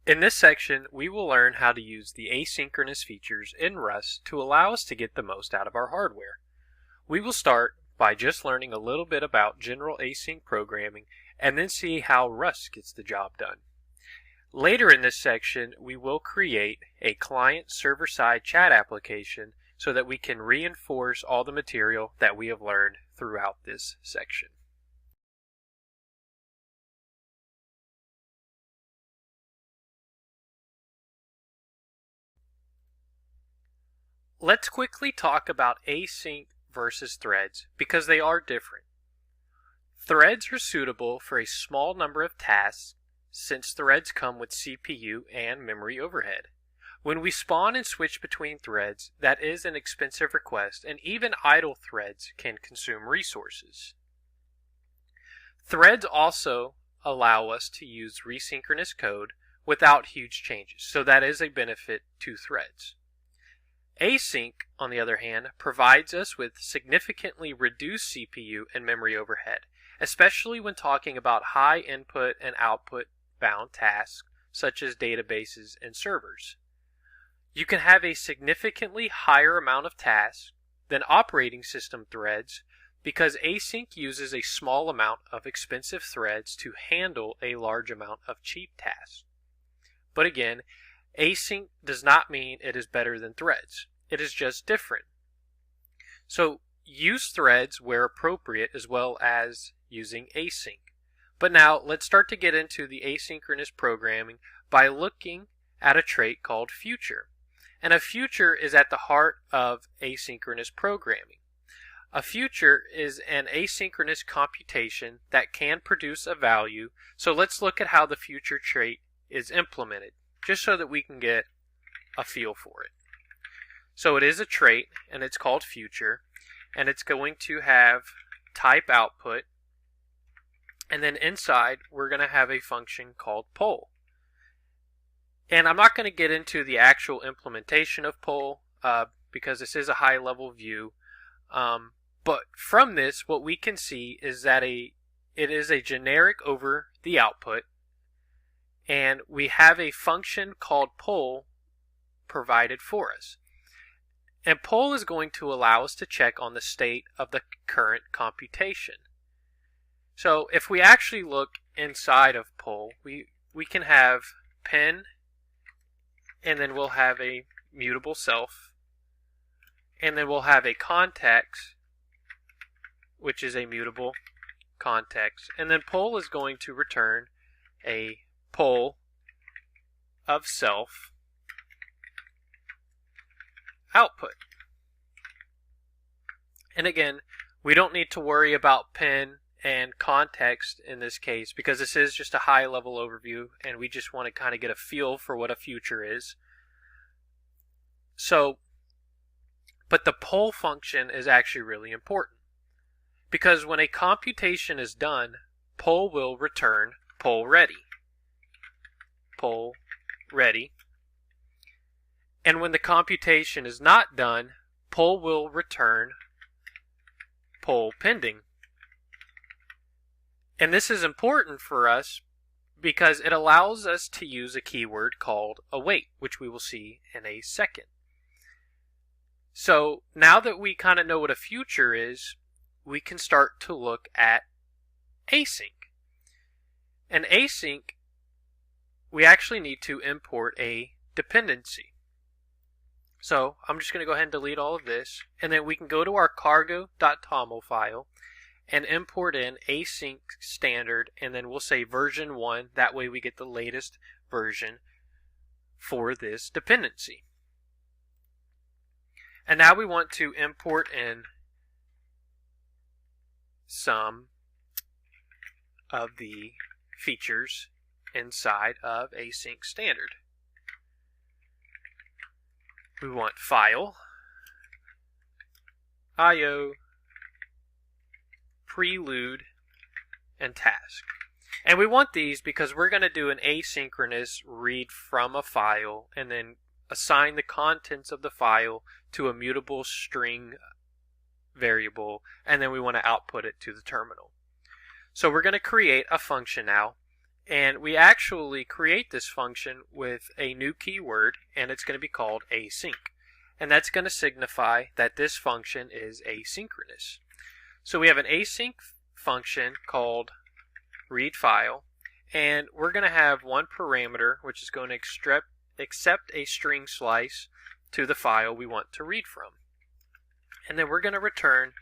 In this section, we will learn how to use the asynchronous features in Rust to allow us to get the most out of our hardware. We will start by just learning a little bit about general async programming and then see how Rust gets the job done. Later in this section, we will create a client server-side chat application so that we can reinforce all the material that we have learned throughout this section. Let's quickly talk about async versus threads because they are different. Threads are suitable for a small number of tasks since threads come with CPU and memory overhead. When we spawn and switch between threads, that is an expensive request, and even idle threads can consume resources. Threads also allow us to use resynchronous code without huge changes, so that is a benefit to threads. Async, on the other hand, provides us with significantly reduced CPU and memory overhead, especially when talking about high input and output bound tasks such as databases and servers. You can have a significantly higher amount of tasks than operating system threads because async uses a small amount of expensive threads to handle a large amount of cheap tasks. But again, async does not mean it is better than threads. It is just different. So use threads where appropriate as well as using async. But now let's start to get into the asynchronous programming by looking at a trait called future. And a future is at the heart of asynchronous programming. A future is an asynchronous computation that can produce a value. So let's look at how the future trait is implemented, just so that we can get a feel for it. So it is a trait, and it's called future, and it's going to have type output, and then inside we're going to have a function called poll. And I'm not going to get into the actual implementation of poll because this is a high-level view. But from this, what we can see is that it is a generic over the output, and we have a function called poll provided for us. And poll is going to allow us to check on the state of the current computation. So if we actually look inside of poll, we can have pen, and then we'll have a mutable self, and then we'll have a context, which is a mutable context, and then poll is going to return a poll of self output. And again, we don't need to worry about pen and context in this case because this is just a high level overview and we just want to kind of get a feel for what a future is. So, but the poll function is actually really important because when a computation is done, poll will return poll ready. Poll ready. And when the computation is not done, poll will return poll pending. And this is important for us because it allows us to use a keyword called await, which we will see in a second. So now that we kind of know what a future is, we can start to look at async. And async, we actually need to import a dependency. So I'm just going to go ahead and delete all of this, and then we can go to our cargo.toml file and import in async standard, and then we'll say version 1. That way we get the latest version for this dependency. And now we want to import in some of the features inside of async standard. We want file, IO, prelude, and task. And we want these because we're going to do an asynchronous read from a file and then assign the contents of the file to a mutable string variable, and then we want to output it to the terminal. So we're going to create a function now, And we actually create this function with a new keyword, and it's going to be called async. And that's going to signify that this function is asynchronous. So we have an async function called readFile, and we're going to have one parameter which is going to accept a string slice to the file we want to read from. And then we're going to return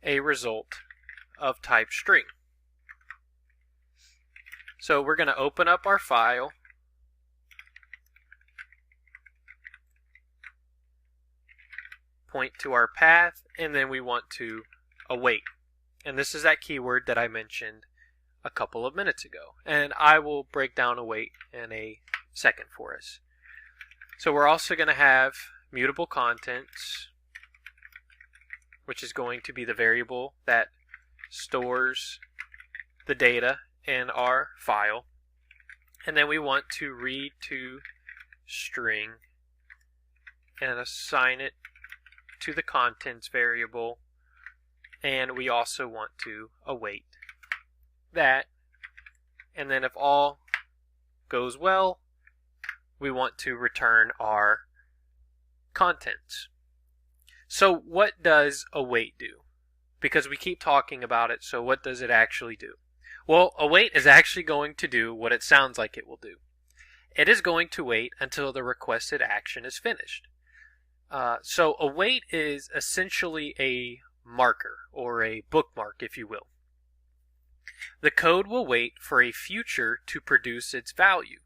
a result of type string. So we're going to open up our file, point to our path, and then we want to await. And this is that keyword that I mentioned a couple of minutes ago. And I will break down await in a second for us. So we're also going to have mutable contents, which is going to be the variable that stores the data in our file. And then we want to read to string and assign it to the contents variable, and we also want to await that. And then if all goes well, we want to return our contents. So what does await do? Because we keep talking about it, so what does it actually do? Well, await is actually going to do what it sounds like it will do. It is going to wait until the requested action is finished. So await is essentially a marker, or a bookmark, if you will. The code will wait for a future to produce its value.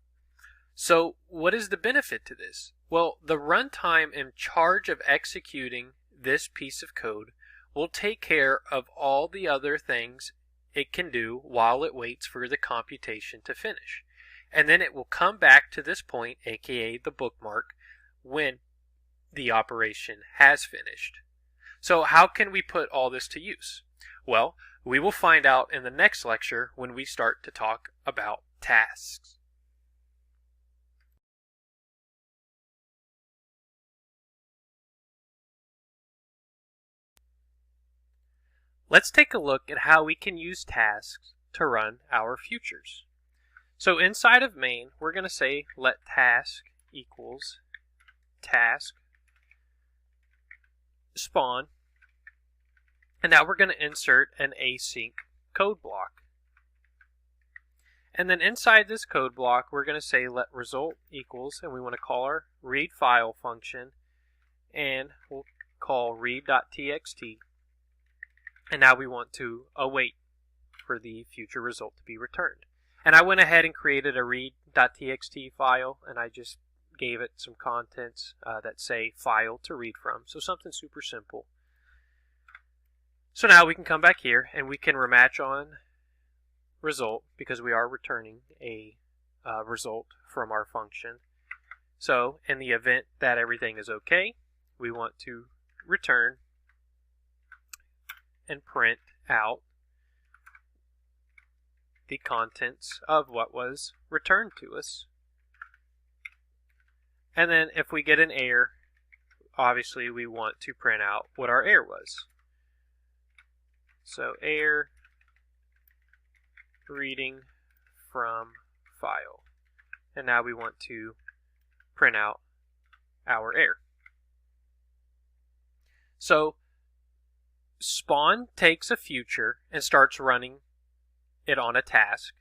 So what is the benefit to this? Well, the runtime in charge of executing this piece of code will take care of all the other things it can do while it waits for the computation to finish. And then it will come back to this point, aka the bookmark, when the operation has finished. So how can we put all this to use? Well, we will find out in the next lecture when we start to talk about tasks. Let's take a look at how we can use tasks to run our futures. So inside of main, we're going to say let task equals task spawn, and now we're going to insert an async code block. And then inside this code block, we're going to say let result equals, and we want to call our readFile function, and we'll call read.txt. And now we want to await for the future result to be returned. And I went ahead and created a read.txt file, and I just gave it some contents that say file to read from. So something super simple. So now we can come back here and we can rematch on result, because we are returning a result from our function. So in the event that everything is okay, we want to return and print out the contents of what was returned to us. And then if we get an error, obviously we want to print out what our error was. So error reading from file. And now we want to print out our error. So spawn takes a future and starts running it on a task.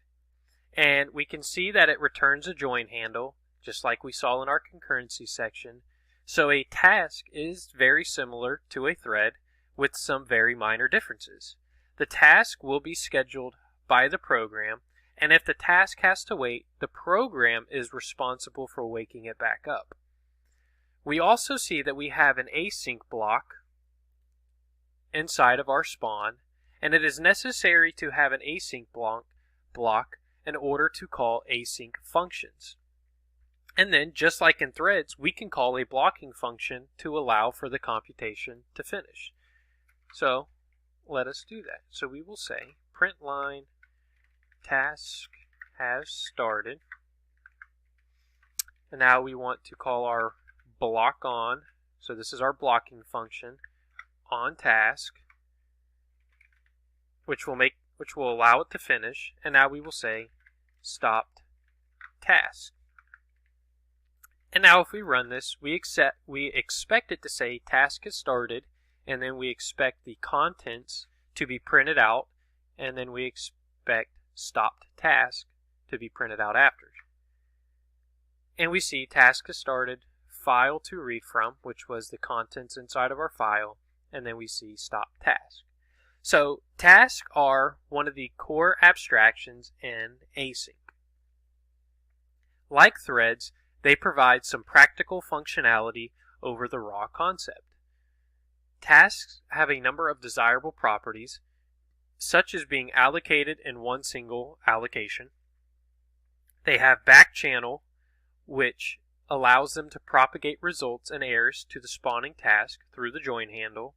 And we can see that it returns a join handle, just like we saw in our concurrency section. So a task is very similar to a thread with some very minor differences. The task will be scheduled by the program, and if the task has to wait, the program is responsible for waking it back up. We also see that we have an async block inside of our spawn, and it is necessary to have an async block in order to call async functions. And then, just like in threads, we can call a blocking function to allow for the computation to finish. So let us do that. So we will say print line task has started, and now we want to call our block on. So this is our blocking function on task, which will allow it to finish. And now we will say stopped task. And now if we run this, we expect it to say task has started, and then we expect the contents to be printed out, and then we expect stopped task to be printed out after. And we see task has started, file to read from, which was the contents inside of our file, and then we see stop task. So tasks are one of the core abstractions in async. Like threads, they provide some practical functionality over the raw concept. Tasks have a number of desirable properties, such as being allocated in one single allocation. They have back channel, which allows them to propagate results and errors to the spawning task through the join handle.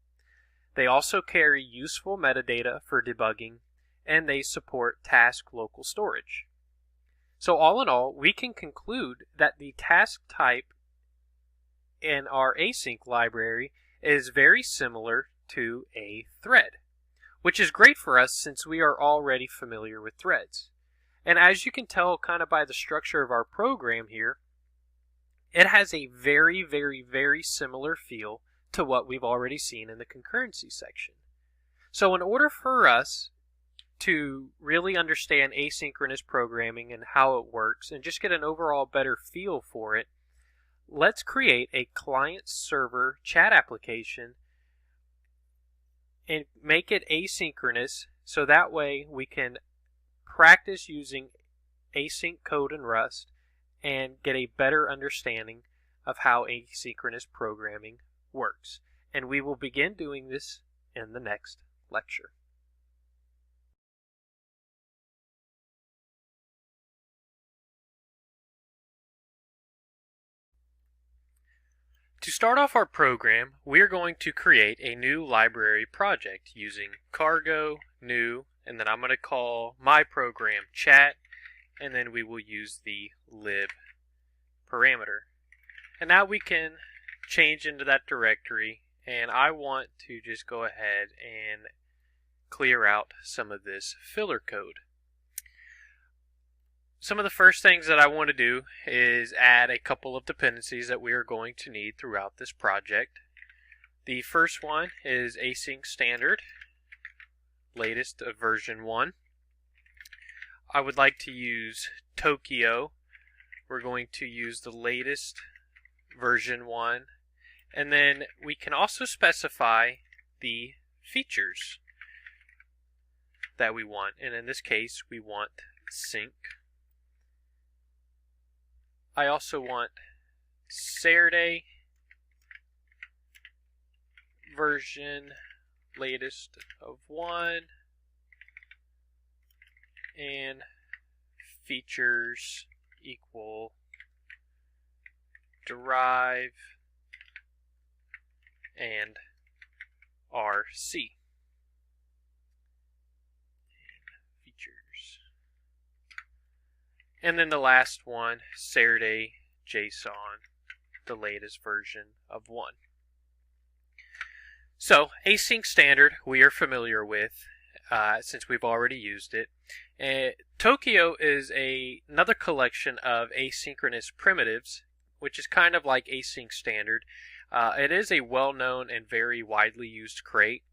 They also carry useful metadata for debugging, and they support task local storage. So all in all, we can conclude that the task type in our async library is very similar to a thread, which is great for us since we are already familiar with threads. And as you can tell kind of by the structure of our program here, it has a very, very, very similar feel to what we've already seen in the concurrency section. So in order for us to really understand asynchronous programming and how it works and just get an overall better feel for it, let's create a client-server chat application and make it asynchronous so that way we can practice using async code in Rust and get a better understanding of how asynchronous programming works. And we will begin doing this in the next lecture. To start off our program, we are going to create a new library project using cargo, new, and then I'm going to call my program chat, and then we will use the lib parameter. And now we can change into that directory, and I want to just go ahead and clear out some of this filler code. Some of the first things that I want to do is add a couple of dependencies that we are going to need throughout this project. The first one is async standard, latest of version 1. I would like to use Tokio. We're going to use the latest version 1. And then we can also specify the features that we want. And in this case, we want sync. I also want Saturday version latest of 1 and features equal derive and RC. And then the last one, Saturday JSON, the latest version of 1. So, async standard we are familiar with since we've already used it. Tokio is another collection of asynchronous primitives, which is kind of like async standard. It is a well-known and very widely used crate,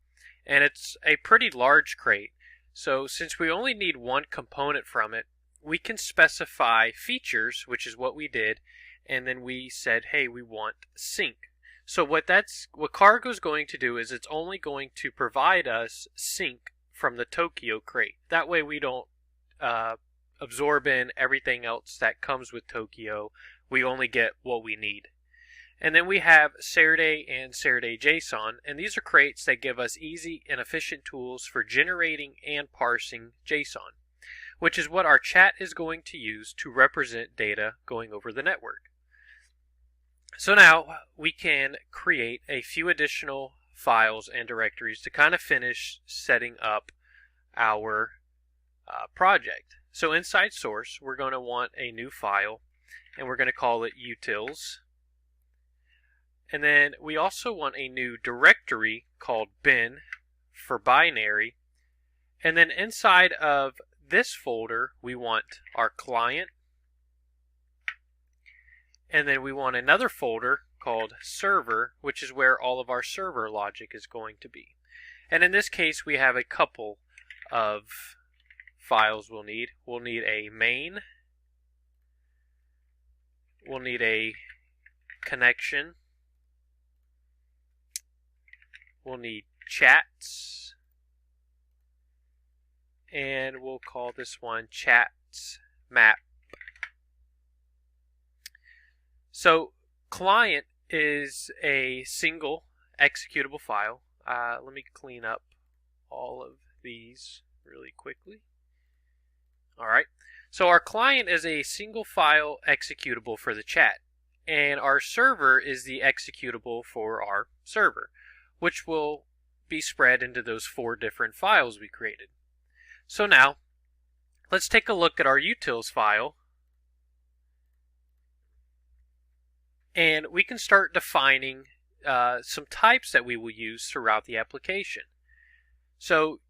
and it's a pretty large crate. So since we only need one component from it, we can specify features, which is what we did, and then we said, hey, we want sync. So what Cargo is going to do is it's only going to provide us sync from the Tokio crate. That way we don't absorb in everything else that comes with Tokio. We only get what we need. And then we have Saturday and Saturday JSON, and these are crates that give us easy and efficient tools for generating and parsing JSON, which is what our chat is going to use to represent data going over the network. So now we can create a few additional files and directories to kind of finish setting up our project. So inside source, we're going to want a new file, and we're going to call it utils. And then we also want a new directory called bin for binary. And then inside of this folder, we want our client, and then we want another folder called server, which is where all of our server logic is going to be. And in this case, we have a couple of files we'll need. We'll need a main, we'll need a connection, we'll need chats, and we'll call this one chats map. So client is a single executable file. Let me clean up all of these really quickly. Alright, so our client is a single file executable for the chat, and our server is the executable for our server, which will be spread into those 4 different files we created. So now, let's take a look at our utils file, and we can start defining some types that we will use throughout the application. So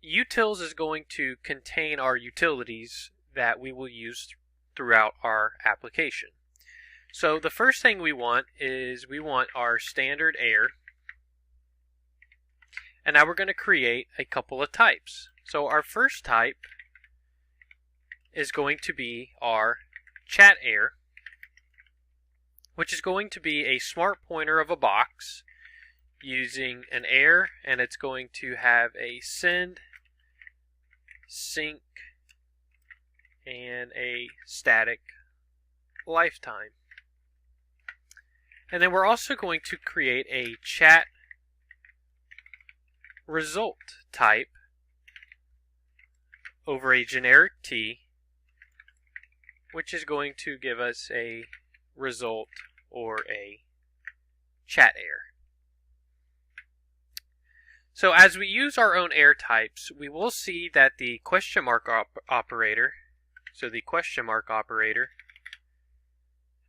utils is going to contain our utilities that we will use throughout our application. So the first thing we want is we want our standard error, and now we're going to create a couple of types. So our first type is going to be our chat error, which is going to be a smart pointer of a box using an error, and it's going to have a send, sync, and a static lifetime. And then we're also going to create a chat result type over a generic T, which is going to give us a result or a chat error. So as we use our own error types, we will see that the question mark operator,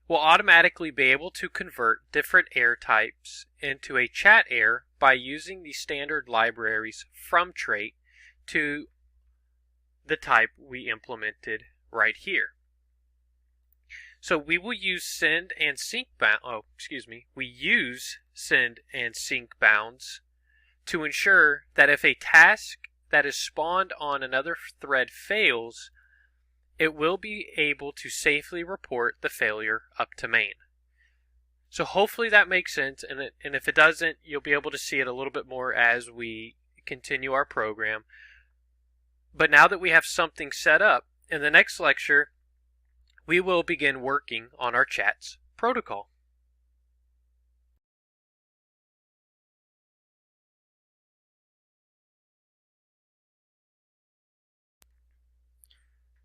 will automatically be able to convert different error types into a chat error by using the standard libraries from trait to the type we implemented right here. So we will use send and sync bounds to ensure that if a task that is spawned on another thread fails, it will be able to safely report the failure up to main. So hopefully that makes sense, and if it doesn't, you'll be able to see it a little bit more as we continue our program. But now that we have something set up, in the next lecture, we will begin working on our chats protocol.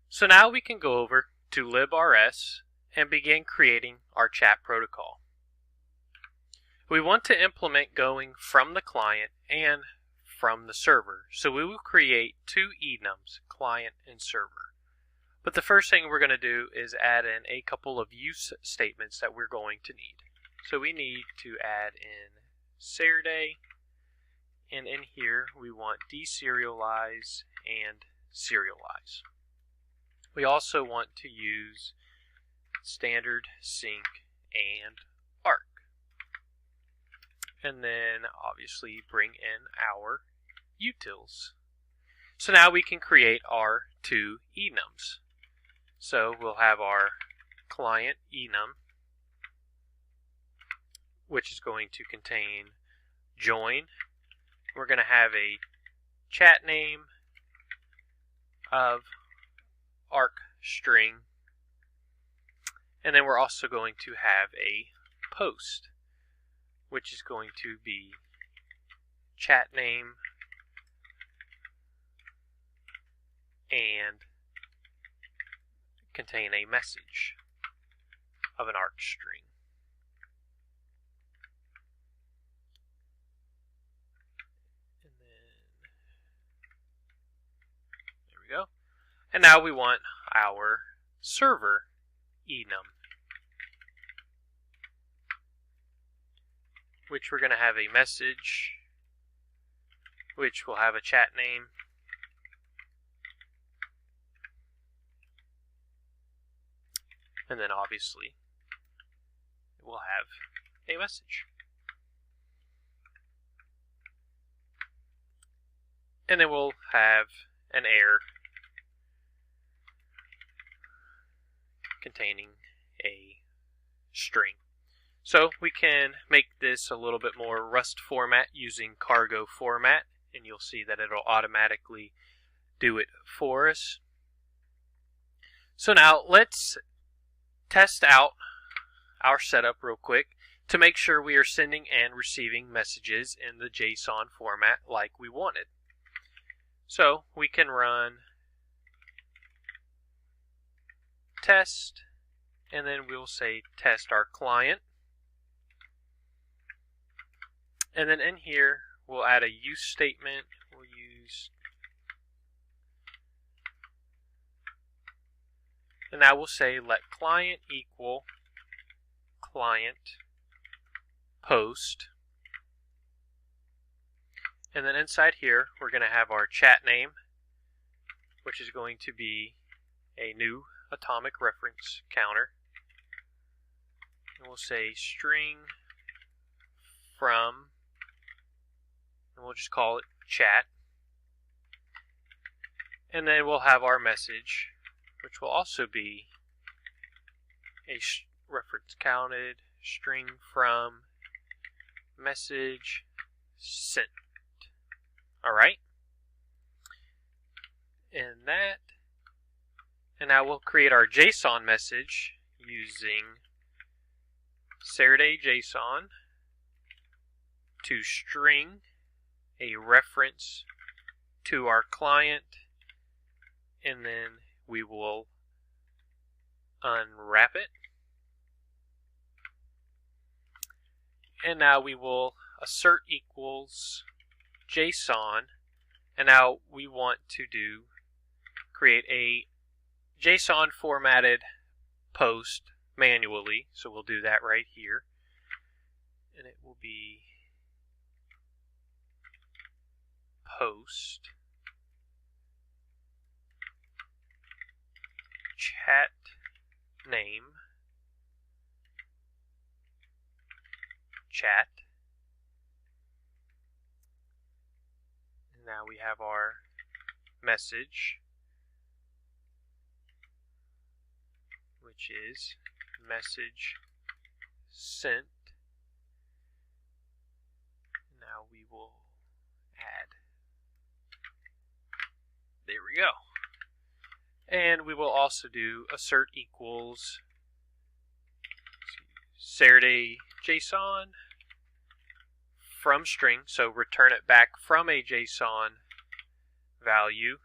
So now we can go over to librs and begin creating our chat protocol. We want to implement going from the client and from the server, so we will create 2 enums, client and server. But the first thing we're going to do is add in a couple of use statements that we're going to need. So we need to add in Saturday, and in here we want deserialize and serialize. We also want to use standard sync and arc. And then obviously bring in our utils. So now we can create our 2 enums. So we'll have our client enum, which is going to contain join. We're going to have a chat name of arc string, and then we're also going to have a post, which is going to be chat name and contain a message of an arc string. And then there we go. And now we want our server enum, which we're going to have a message, which will have a chat name and then obviously we'll have a message. And then we'll have an error containing a string. So we can make this a little bit more Rust format using cargo format, and you'll see that it'll automatically do it for us. So now let's test out our setup real quick to make sure we are sending and receiving messages in the JSON format like we wanted. So we can run test, and then we'll say test our client. And then in here, we'll add a use statement. We'll use, and now we'll say let client equal client post. And then inside here, we're going to have our chat name, which is going to be a new atomic reference counter. And we'll say string from, and we'll just call it chat. And then we'll have our message, which will also be a reference counted string from message sent. Alright, and now we'll create our JSON message using Saturday JSON to string a reference to our client, and then we will unwrap it. And now we will assert equals JSON, and now we want to create a JSON formatted post manually, so we'll do that right here, and it will be post chat name chat. Now we have our message, which is message sent. Now we will add, there we go. And we will also do assert equals Saturday JSON from string, so return it back from a JSON value.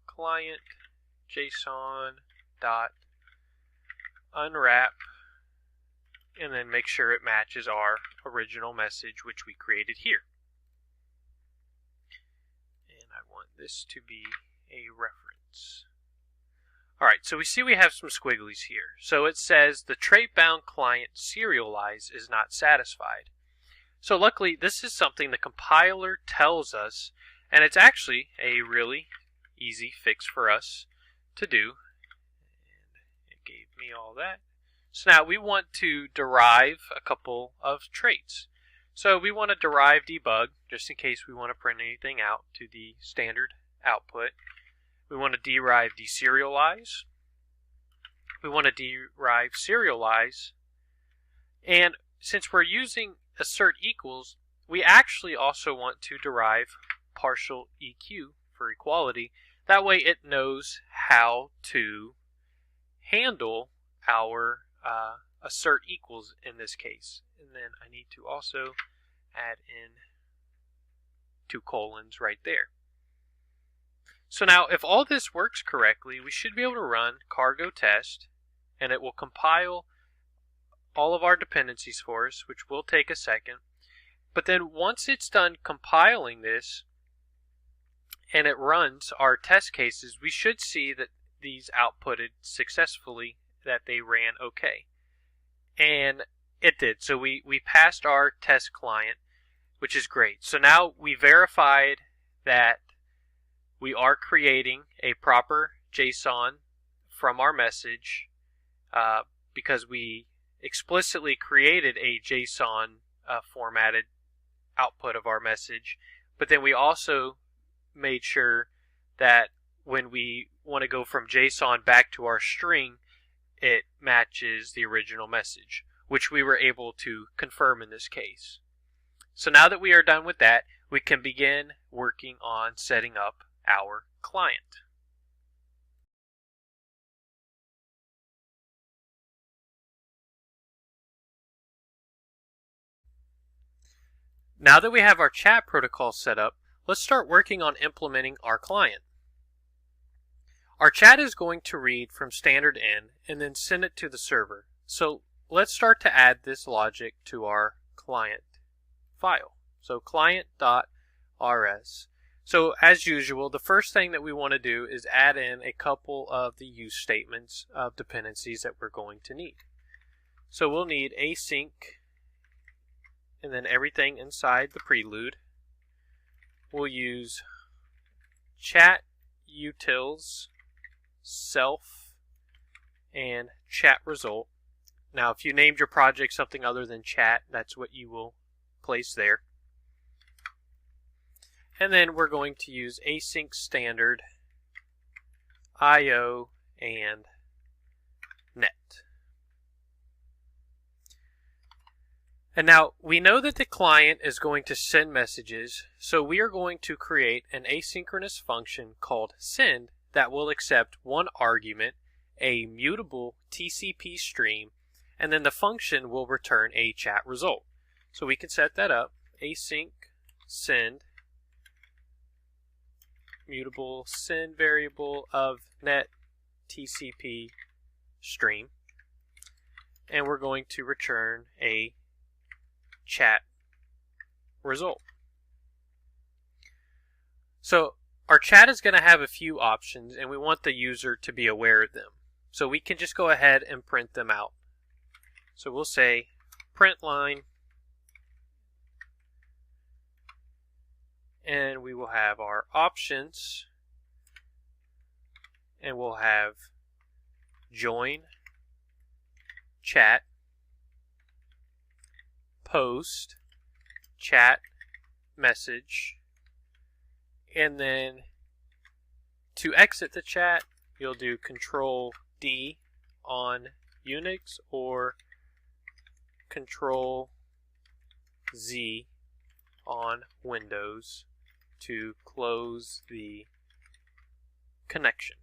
Client JSON dot unwrap, and then make sure it matches our original message which we created here. And I want this to be a reference. Alright, so we see we have some squigglies here. So it says the trait-bound client serialize is not satisfied. So luckily this is something the compiler tells us, and it's actually a really easy fix for us to do. And it gave me all that. So now we want to derive a couple of traits. So we want to derive debug, just in case we want to print anything out to the standard output. We want to derive deserialize. We want to derive serialize. And since we're using assert equals, we actually also want to derive partial EQ for equality. That way it knows how to handle our assert equals in this case. And then I need to also add in 2 colons right there. So now if all this works correctly, we should be able to run cargo test, and it will compile all of our dependencies for us, which will take a second. But then once it's done compiling this and it runs our test cases, we should see that these outputted successfully, that they ran okay. And it did. So we passed our test client, which is great. So now we verified that we are creating a proper JSON from our message because we explicitly created a JSON formatted output of our message, but then we also made sure that when we want to go from JSON back to our string, it matches the original message, which we were able to confirm in this case. So now that we are done with that, we can begin working on setting up our client. Now that we have our chat protocol set up, let's start working on implementing our client. Our chat is going to read from standard in and then send it to the server. So let's start to add this logic to our client file. So client.rs. So as usual, the first thing that we want to do is add in a couple of the use statements of dependencies that we're going to need. So we'll need async and then everything inside the prelude. We'll use chat utils, self, and chat result. Now if you named your project something other than chat, that's what you will place there. And then we're going to use async standard, IO, and net. And now we know that the client is going to send messages, so we are going to create an asynchronous function called send that will accept one argument, a mutable TCP stream, and then the function will return a chat result. So we can set that up, async send mutable send variable of net TCP stream, and we're going to return a chat result. So our chat is going to have a few options and we want the user to be aware of them. So we can just go ahead and print them out. So we'll say print line, and we will have our options, and we'll have join chat, post chat message, and then to exit the chat you'll do Control D on Unix or Control Z on Windows to close the connection.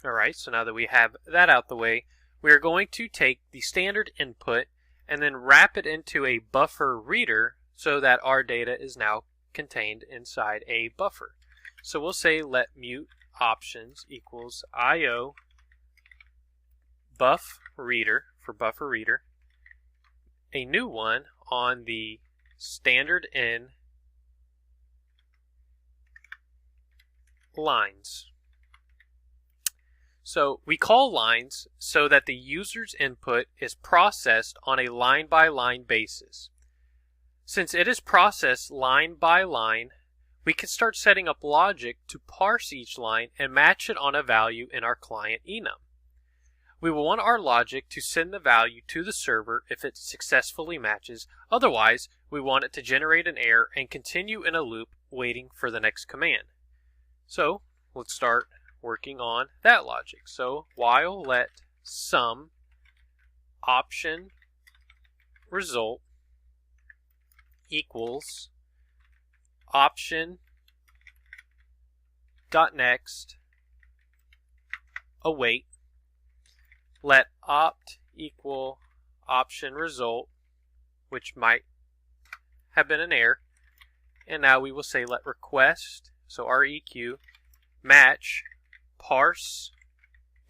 Alright, so now that we have that out the way, we are going to take the standard input and then wrap it into a buffer reader so that our data is now contained inside a buffer. So we'll say let mute options equals IO buff reader for buffer reader, a new one on the standard in lines. So we call lines so that the user's input is processed on a line-by-line basis. Since it is processed line by line, we can start setting up logic to parse each line and match it on a value in our client enum. We will want our logic to send the value to the server if it successfully matches. Otherwise, we want it to generate an error and continue in a loop waiting for the next command. So let's start working on that logic. So while let sum option result equals option dot next await, let opt equal option result, which might have been an error, and now we will say let request, so REQ, match parse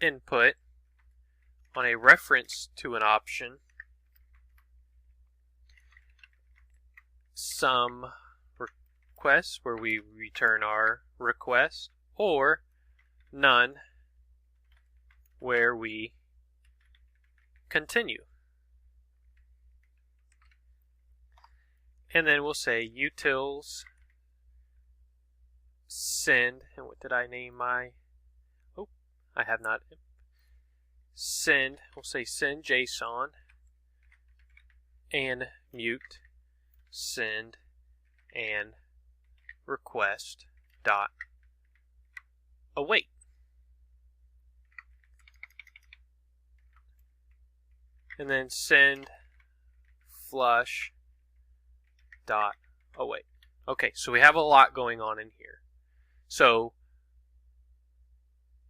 input on a reference to an option, some request where we return our request, or none where we continue. And then we'll say utils send, and what did I name my, oh, I have not, send, we'll say send JSON, and mute send and request dot await. And then send flush dot await. Okay, so we have a lot going on in here. So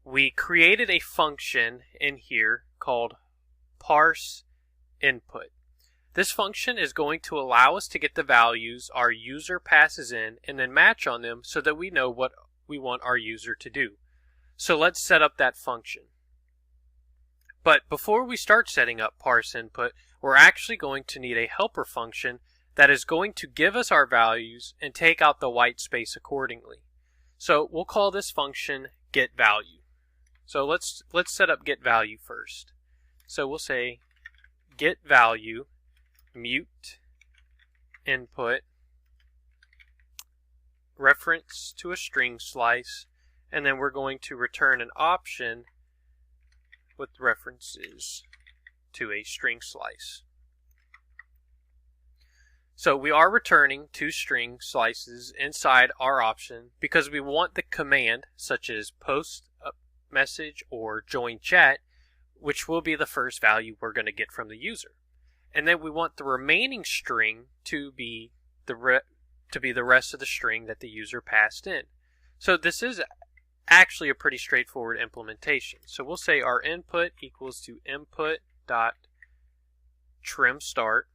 we created a function in here called parse input. This function is going to allow us to get the values our user passes in and then match on them so that we know what we want our user to do. So let's set up that function. But before we start setting up parse input, we're actually going to need a helper function that is going to give us our values and take out the white space accordingly. So we'll call this function getValue. So let's set up getValue first. So we'll say getValue mute input reference to a string slice, and then we're going to return an option with references to a string slice. So we are returning two string slices inside our option because we want the command such as post a message or join chat, which will be the first value we're going to get from the user. And then we want the remaining string to be the rest of the string that the user passed in. So this is actually a pretty straightforward implementation. So we'll say our input equals to input dot trim start.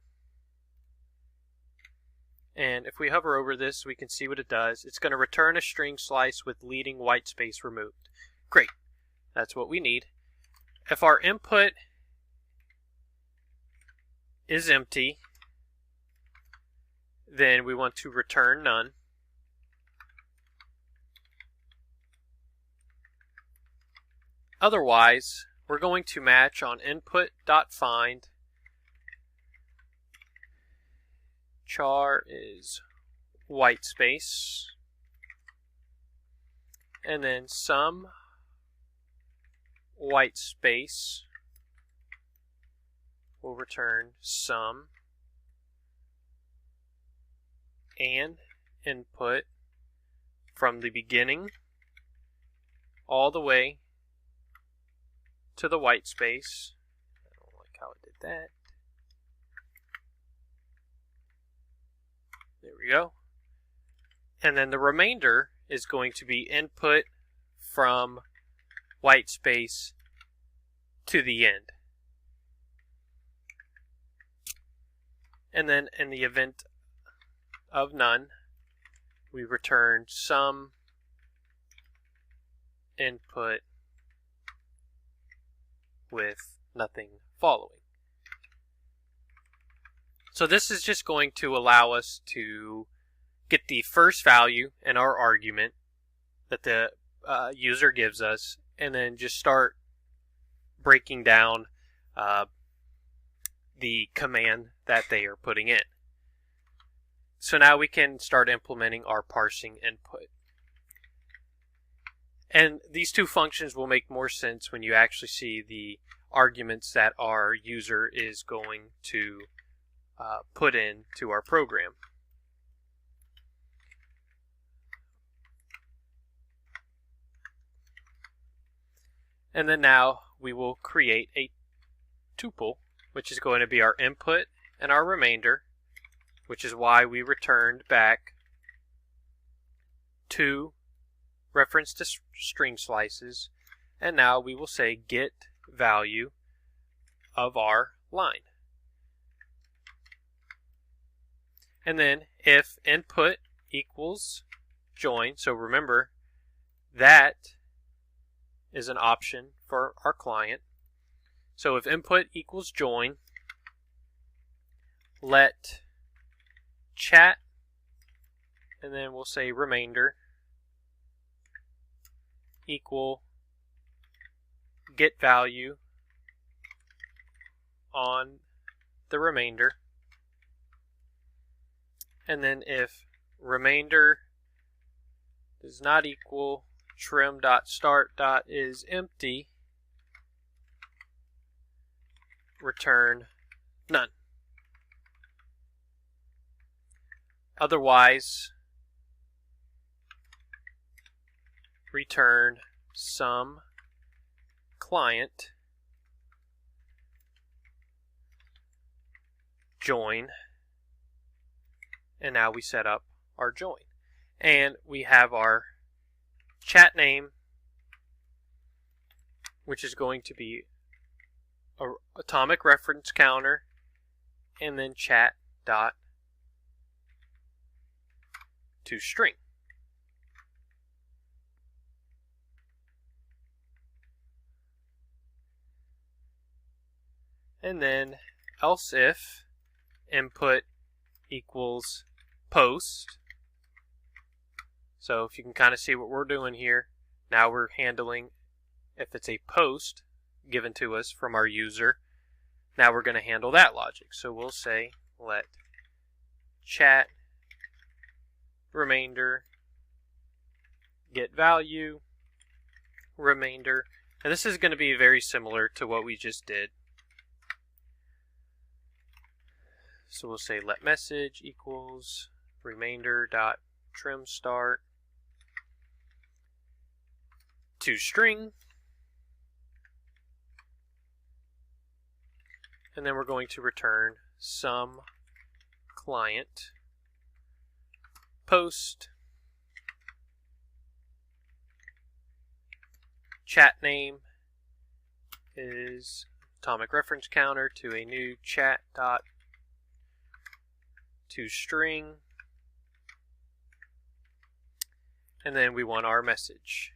And if we hover over this, we can see what it does. It's going to return a string slice with leading white space removed. Great. That's what we need. If our input is empty, then we want to return none. Otherwise, we're going to match on input.find char is white space, and then some white space will return some, and input from the beginning all the way to the white space. I don't like how it did that. There we go. And then the remainder is going to be input from white space to the end. And then in the event of none, we return some input with nothing following. So this is just going to allow us to get the first value in our argument that the user gives us, and then just start breaking down the command that they are putting in. So now we can start implementing our parsing input. And these two functions will make more sense when you actually see the arguments that our user is going to put into our program. And then now we will create a tuple, which is going to be our input and our remainder, which is why we returned back two reference to string slices. And now we will say get value of our line. And then if input equals join, so remember that is an option for our client. So if input equals join, let chat, and then we'll say remainder equal get value on the remainder. And then if remainder does not equal trim.start.is empty, return none. Otherwise, return some client join, and now we set up our join. And we have our chat name, which is going to be a atomic reference counter, and then chat dot toString. And then else if input equals post. So if you can kind of see what we're doing here, now we're handling if it's a post given to us from our user, now we're going to handle that logic. So we'll say let chat remainder get value remainder, and this is going to be very similar to what we just did. So we'll say let message equals remainder dot trim start toString, and then we're going to return some client post chat name is atomic reference counter to a new chat dot toString, and then we want our message,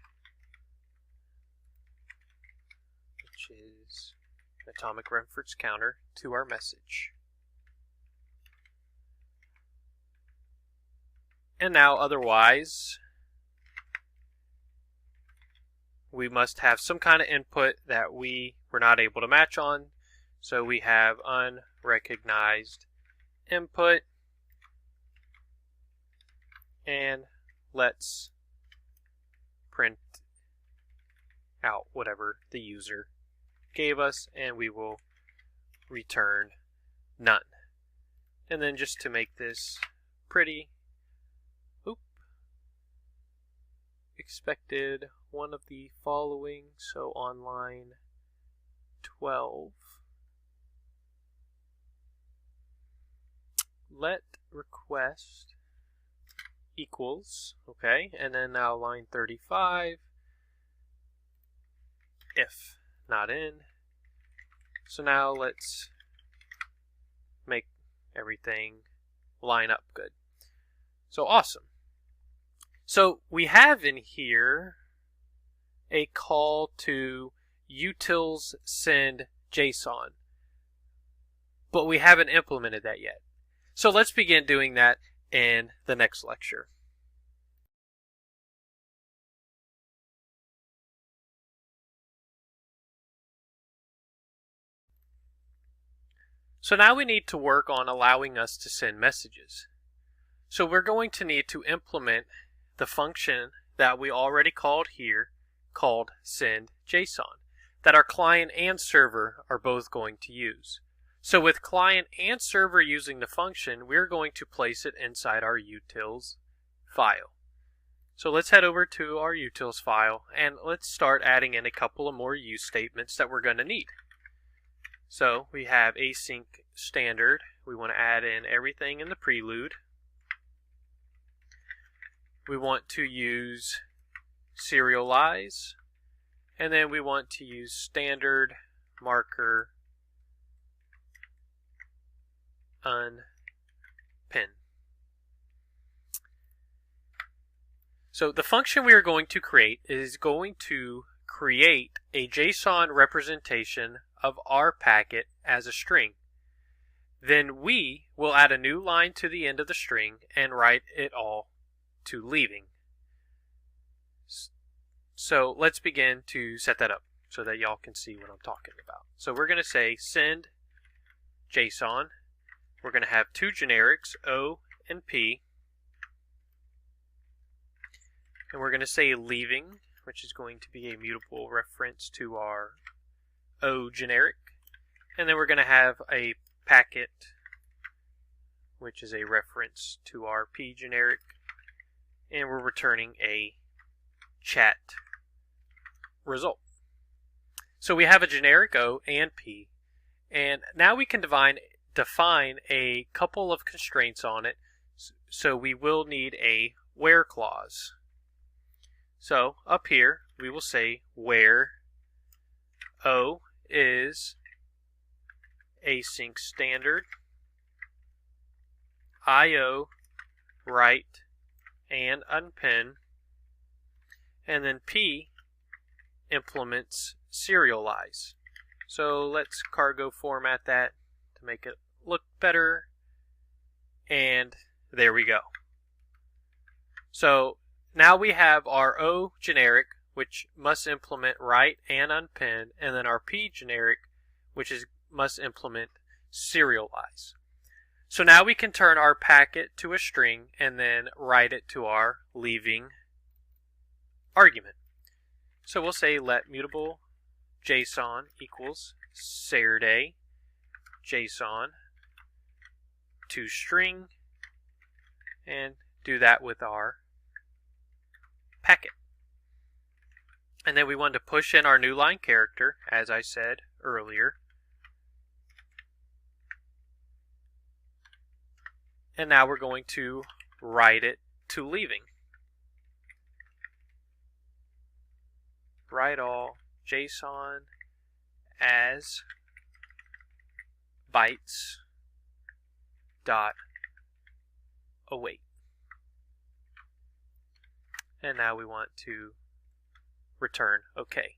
which is atomic reference counter to our message. And now otherwise, we must have some kind of input that we were not able to match on. So we have unrecognized input, and let's print out whatever the user gave us, and we will return none. And then just to make this pretty, expected one of the following, so on line 12, let request equals, okay, and then now line 35, if not in. So now let's make everything line up good. So awesome. So we have in here a call to utils send JSON, but we haven't implemented that yet. So let's begin doing that in the next lecture. So now we need to work on allowing us to send messages. So we're going to need to implement the function that we already called here, called sendJSON, that our client and server are both going to use. So with client and server using the function, we're going to place it inside our utils file. So let's head over to our utils file, and let's start adding in a couple of more use statements that we're going to need. So we have async standard. We want to add in everything in the prelude. We want to use serialize, and then we want to use standard marker unpin. So the function we are going to create is going to create a JSON representation of our packet as a string. Then we will add a new line to the end of the string and write it all to leaving. So let's begin to set that up so that y'all can see what I'm talking about. So we're going to say send JSON. We're going to have two generics, O and P. and we're going to say leaving, which is going to be a mutable reference to our O generic, and then we're going to have a packet, which is a reference to our P generic, and we're returning a chat result. So we have a generic O and P, and now we can define a couple of constraints on it. So we will need a where clause. So up here we will say where O is async standard, IO write and unpin, and then P implements serialize. So let's cargo format that to make it look better, and there we go. So now we have our O generic, which must implement write and unpin, and then our P generic, which must implement serialize. So now we can turn our packet to a string and then write it to our leaving argument. So we'll say let mutable JSON equals Saturday JSON to string, and do that with our packet. And then we want to push in our new line character, as I said earlier. And now we're going to write it to leaving. Write all JSON as bytes dot await. And now we want to return OK.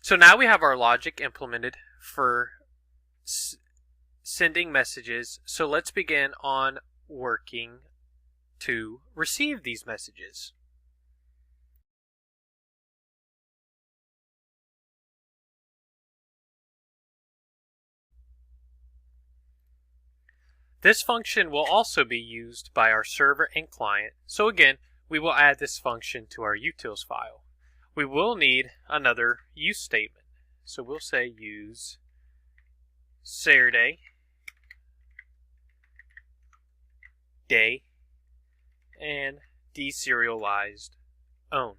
So now we have our logic implemented for sending messages. So let's begin on working to receive these messages. This function will also be used by our server and client. So again, we will add this function to our utils file. We will need another use statement. So we'll say use Saturday day and deserialized own.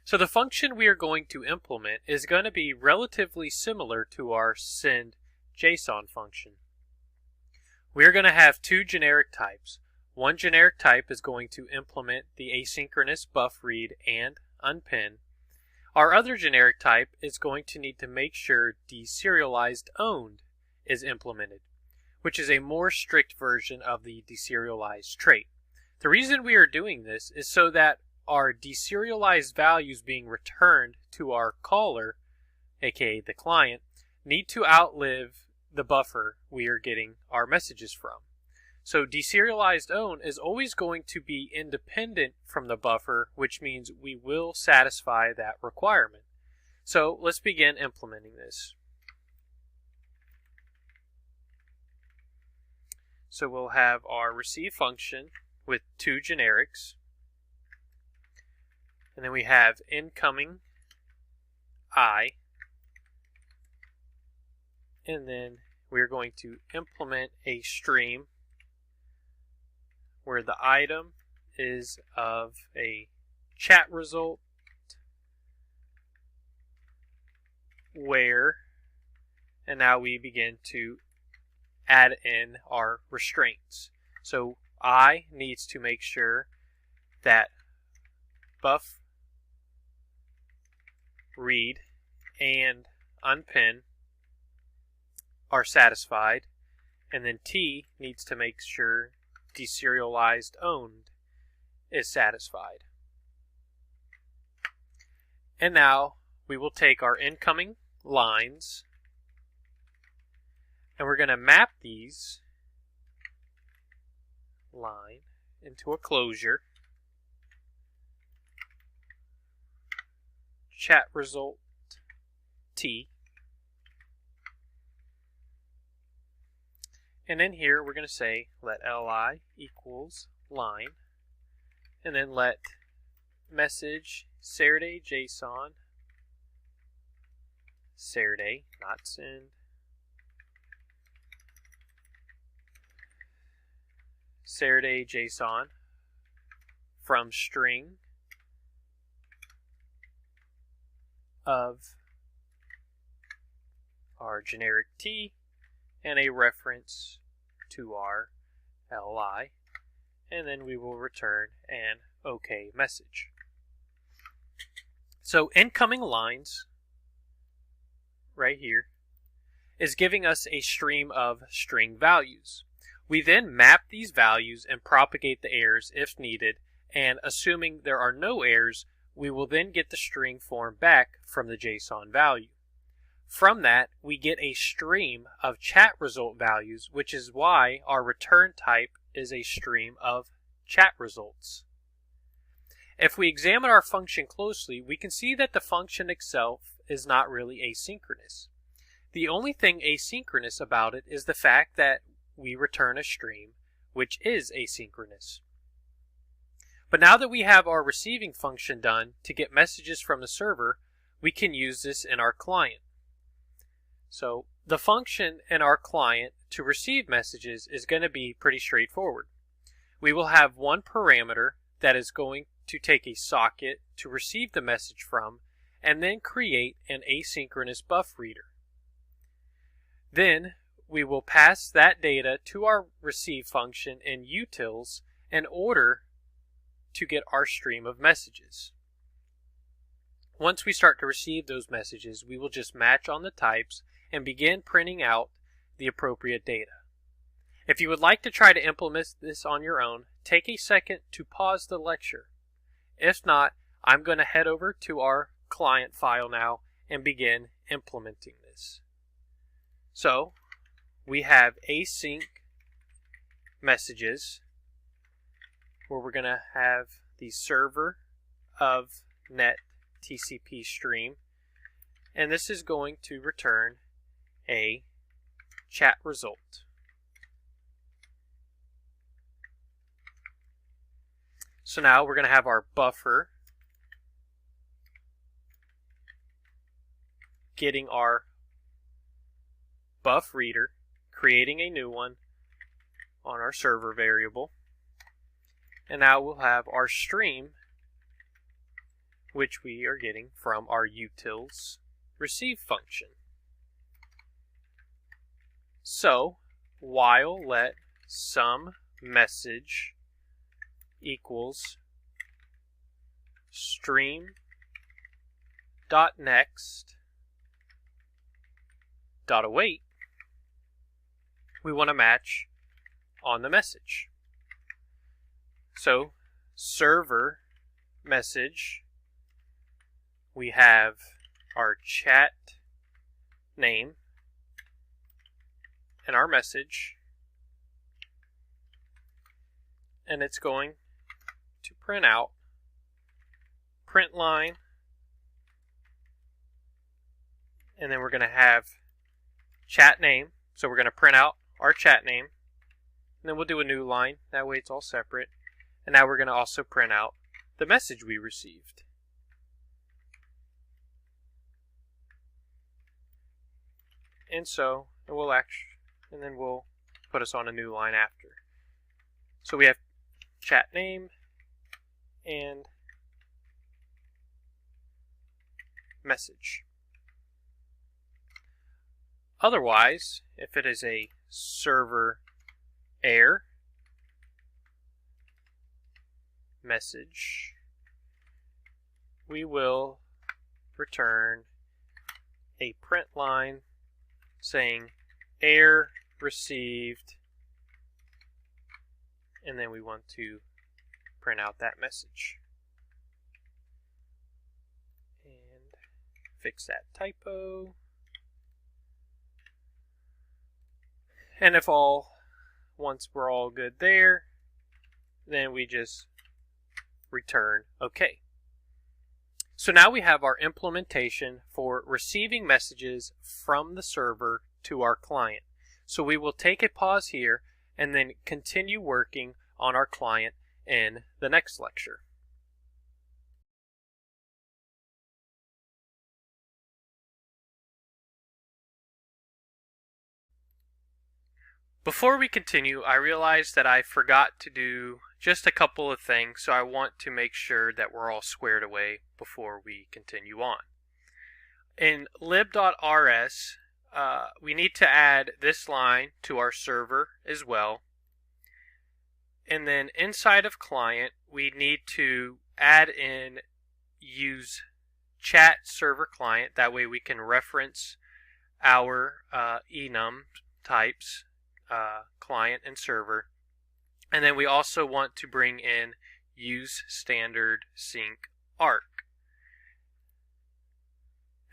So the function we are going to implement is going to be relatively similar to our send JSON function. We are going to have two generic types. One generic type is going to implement the asynchronous buff read and unpin. Our other generic type is going to need to make sure deserialized owned is implemented, which is a more strict version of the deserialized trait. The reason we are doing this is so that our deserialized values being returned to our caller, aka the client, need to outlive the buffer we are getting our messages from. So deserialized own is always going to be independent from the buffer, which means we will satisfy that requirement. So let's begin implementing this. So we'll have our receive function with two generics, and then we have incoming I, and then we're going to implement a stream where the item is of a chat result, where, and now we begin to add in our restraints. So I needs to make sure that buff read and unpin are satisfied, and then T needs to make sure deserialized owned is satisfied. And now we will take our incoming lines and we're going to map these line into a closure, chat result T, and in here we're going to say let li equals line, and then let message Saturday JSON, Saturday, not send, Saturday JSON from string of our generic T and a reference to our LI, and then we will return an OK message. So incoming lines right here is giving us a stream of string values. We then map these values and propagate the errors if needed, and assuming there are no errors, we will then get the string form back from the JSON value. From that, we get a stream of chat result values, which is why our return type is a stream of chat results. If we examine our function closely, we can see that the function itself is not really asynchronous. The only thing asynchronous about it is the fact that we return a stream which is asynchronous. But now that we have our receiving function done to get messages from the server, we can use this in our client. So the function in our client to receive messages is going to be pretty straightforward. We will have one parameter that is going to take a socket to receive the message from and then create an asynchronous buff reader. Then we will pass that data to our receive function in utils in order to get our stream of messages. Once we start to receive those messages, we will just match on the types and begin printing out the appropriate data. If you would like to try to implement this on your own, take a second to pause the lecture. If not, I'm going to head over to our client file now and begin implementing this. So we have async messages where we're going to have the server of net TCP stream, and this is going to return a chat result. So now we're going to have our buffer getting our buff reader, creating a new one on our server variable, and now we'll have our stream, which we are getting from our utils receive function. So while let some message equals stream dot next dot await, we want to match on the message. So server message, we have our chat name and our message, and it's going to print out print line, and then we're going to have chat name. So we're going to print out our chat name, and then we'll do a new line, that way it's all separate. And now we're going to also print out the message we received. And so then we'll put us on a new line after. So we have chat name and message. Otherwise, if it is a server error message, we will return a print line saying error received, and then we want to print out that message. And fix that typo. And if once we're all good there, then we just return OK. So now we have our implementation for receiving messages from the server to our client. So we will take a pause here and then continue working on our client in the next lecture. Before we continue, I realized that I forgot to do just a couple of things, so I want to make sure that we're all squared away before we continue on. In lib.rs, we need to add this line to our server as well. And then inside of client, we need to add in use chat server client. That way we can reference our enum types, client and server. And then we also want to bring in use standard sync arc.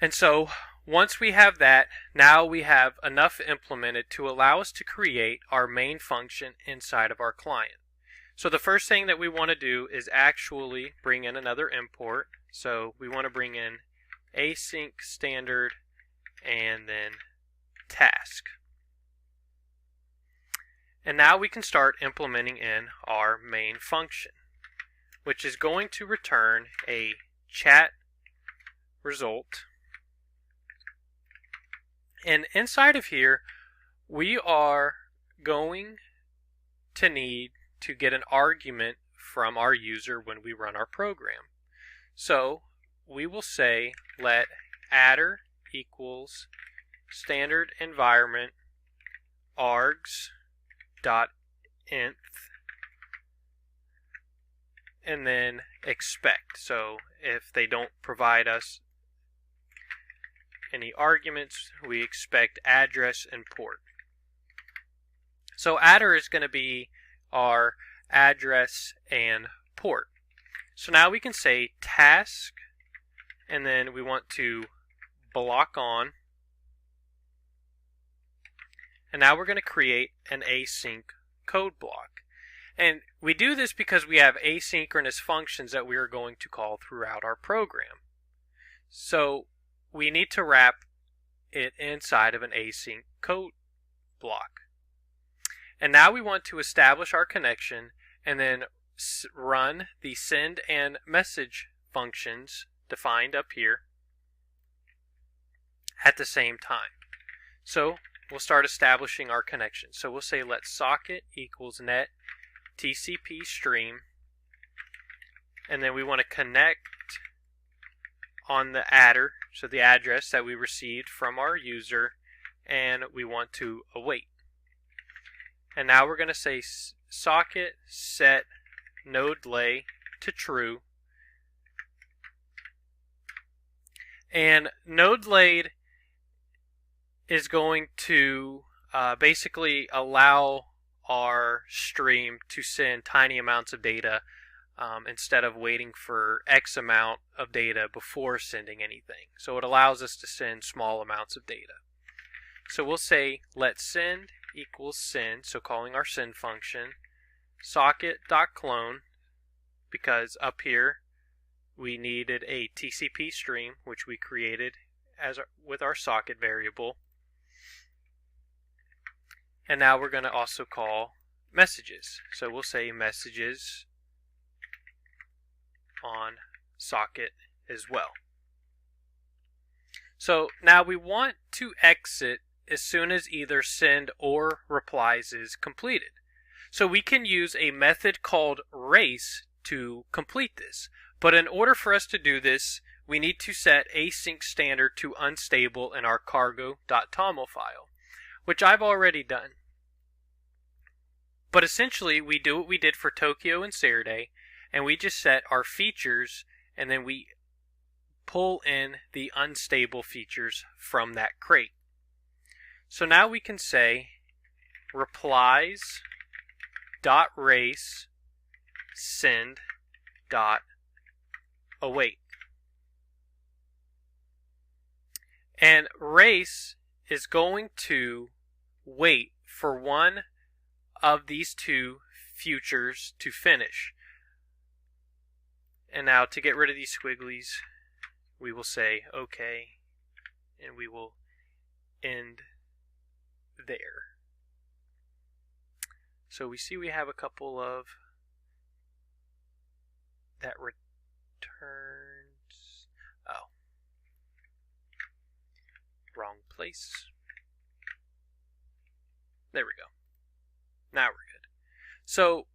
And so once we have that, now we have enough implemented to allow us to create our main function inside of our client. So the first thing that we want to do is actually bring in another import. So we want to bring in async standard and then task. And now we can start implementing in our main function, which is going to return a chat result. And inside of here, we are going to need to get an argument from our user when we run our program. So we will say let adder equals standard environment args dot inth and then expect. So if they don't provide us any arguments, we expect address and port. So adder is going to be our address and port. So now we can say task, and then we want to block on, and now we're going to create an async code block. And we do this because we have asynchronous functions that we are going to call throughout our program. So we need to wrap it inside of an async code block. And now we want to establish our connection and then run the send and message functions defined up here at the same time. So we'll start establishing our connection. So we'll say let socket equals net TCP stream, and then we want to connect on the adder, so the address that we received from our user, and we want to await. And now we're going to say socket set node delay to true. And node delayed is going to basically allow our stream to send tiny amounts of data instead of waiting for X amount of data before sending anything. So it allows us to send small amounts of data. So we'll say let send equals send, so calling our send function, socket.clone, because up here we needed a TCP stream, which we created with our socket variable. And now we're going to also call messages. So we'll say messages on socket as well. So now we want to exit as soon as either send or replies is completed. So we can use a method called race to complete this. But in order for us to do this, we need to set async standard to unstable in our cargo.toml file, which I've already done. But essentially, we do what we did for Tokyo and Saturday, and we just set our features, and then we pull in the unstable features from that crate. So now we can say replies dot race send dot await. And race is going to wait for one of these two futures to finish. And now to get rid of these squigglies, we will say OK, and we will end there. So we see we have a couple of that returns. Oh, wrong place. There we go. Now we're good. So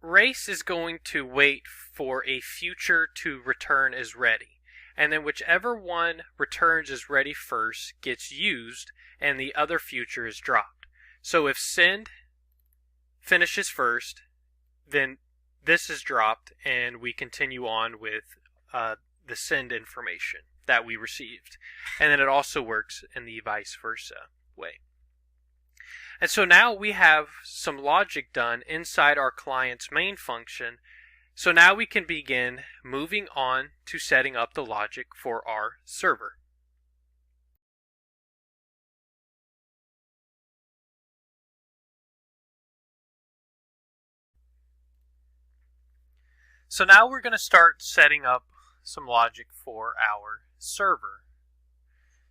race is going to wait for a future to return as ready. And then whichever one returns as ready first gets used and the other future is dropped. So if send finishes first, then this is dropped and we continue on with the send information that we received. And then it also works in the vice versa way. And so now we have some logic done inside our client's main function. So now we can begin moving on to setting up the logic for our server. So now we're going to start setting up some logic for our server.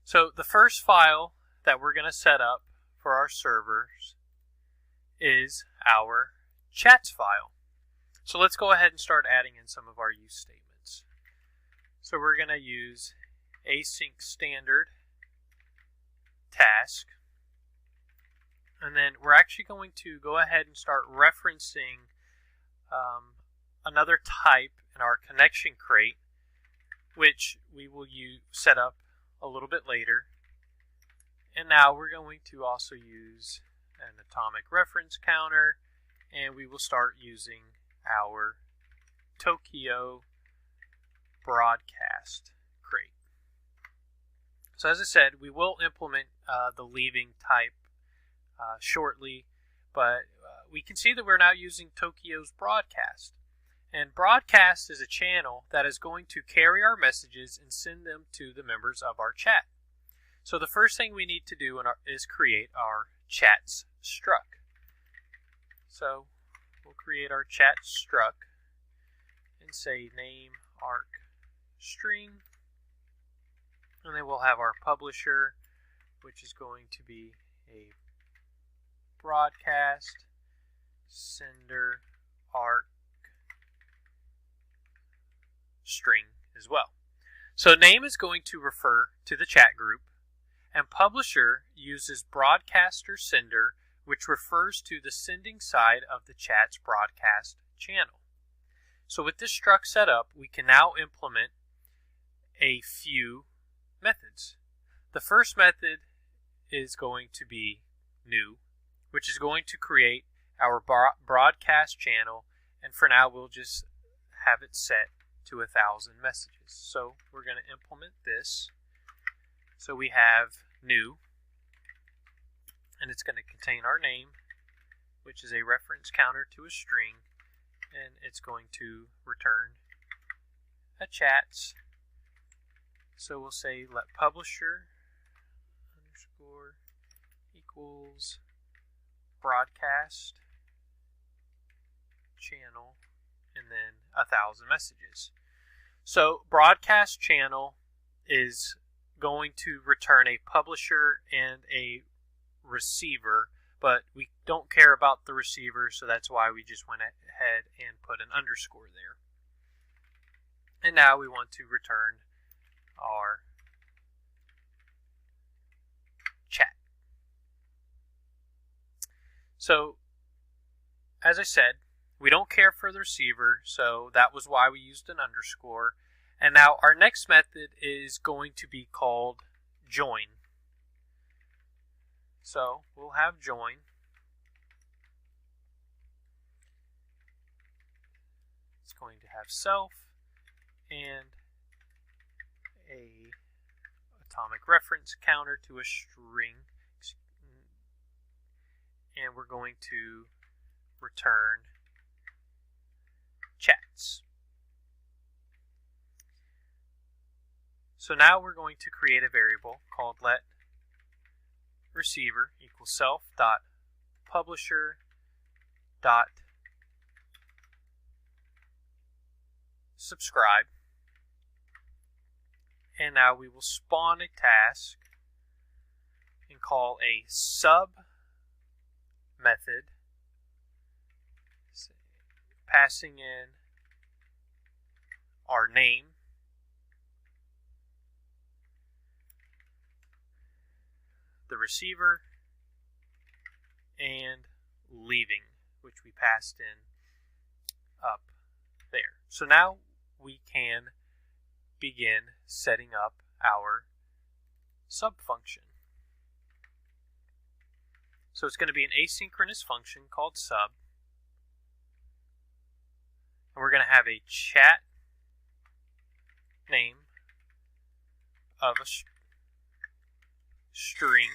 So the first file that we're going to set up for our servers is our chats file. So let's go ahead and start adding in some of our use statements. So we're going to use async standard task. And then we're actually going to go ahead and start referencing another type in our connection crate, which we will set up a little bit later. And now we're going to also use an atomic reference counter, and we will start using our Tokyo broadcast crate. So as I said, we will implement the leaving type shortly, but we can see that we're now using Tokyo's broadcast. And broadcast is a channel that is going to carry our messages and send them to the members of our chat. So the first thing we need to do is create our chats struct. So we'll create our chat struct and say name arc string. And then we'll have our publisher, which is going to be a broadcast sender arc string as well. So name is going to refer to the chat group, and publisher uses broadcaster sender, which refers to the sending side of the chat's broadcast channel. So with this struct set up, we can now implement a few methods. The first method is going to be new, which is going to create our broadcast channel, and for now we'll just have it set to 1,000 messages. So we're going to implement this. So we have new, and it's going to contain our name, which is a reference counter to a string, and it's going to return a chats. So we'll say let publisher underscore equals broadcast channel, and then 1,000 messages. So broadcast channel is going to return a publisher and a receiver, but we don't care about the receiver, so that's why we just went ahead and put an underscore there. And now we want to return our chat. So as I said, we don't care for the receiver, so that was why we used an underscore. And now our next method is going to be called join. So we'll have join. It's going to have self and a atomic reference counter to a string. And we're going to return chats. So now we're going to create a variable called let receiver equals self dot publisher dot subscribe, and now we will spawn a task and call a sub method, passing in our name, the receiver, and leaving, which we passed in up there. So now we can begin setting up our sub function. So it's going to be an asynchronous function called sub. And we're going to have a chat name of a string,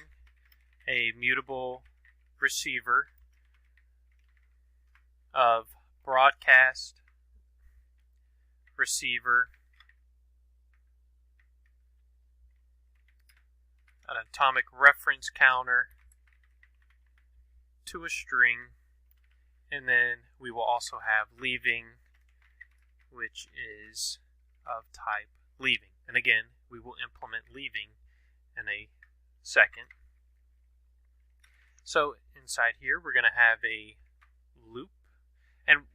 a mutable receiver of broadcast receiver, an atomic reference counter to a string, and then we will also have leaving, which is of type leaving. And again, we will implement leaving in a second. So inside here, we're going to have a loop, and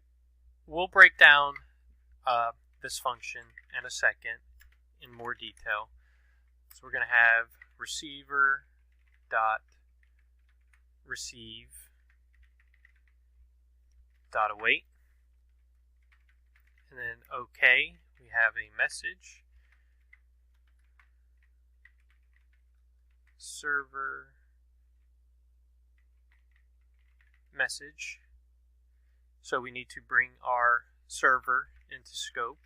we'll break down this function in a second in more detail. So we're going to have receiver dot receive dot await, and then OK. We have a message, server message. So we need to bring our server into scope.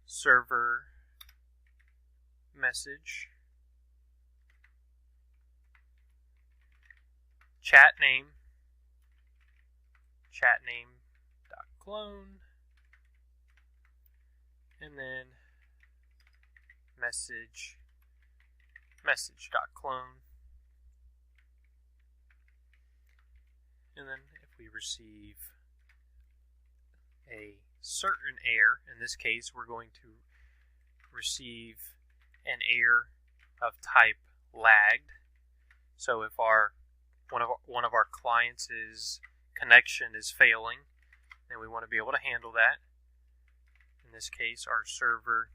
Server message, chat name dot clone, and then message dot clone. And then if we receive a certain error, in this case we're going to receive an error of type lagged. So if one of our clients' connection is failing, then we want to be able to handle that. In this case, our server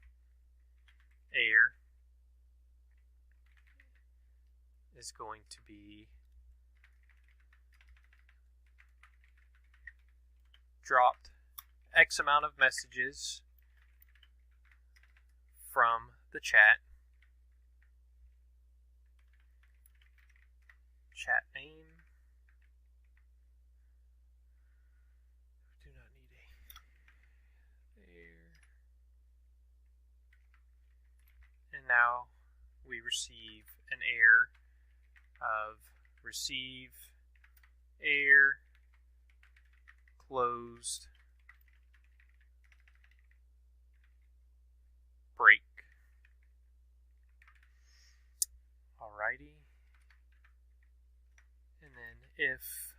error is going to be dropped X amount of messages from the chat name. Do not need a there. And now we receive an error of receive error closed break. Alrighty. And then if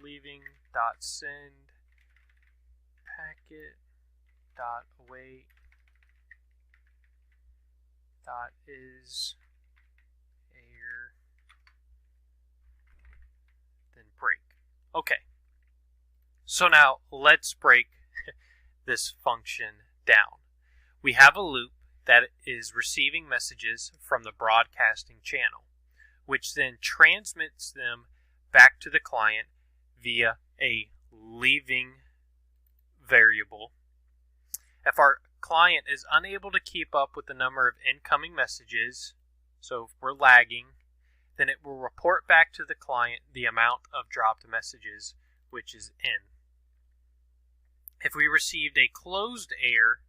leaving dot send packet dot await dot is error, then break. Okay. So now let's break this function down. We have a loop that is receiving messages from the broadcasting channel, which then transmits them back to the client via a leaving variable. If our client is unable to keep up with the number of incoming messages, so if we're lagging, then it will report back to the client the amount of dropped messages, which is n. If we received a closed error,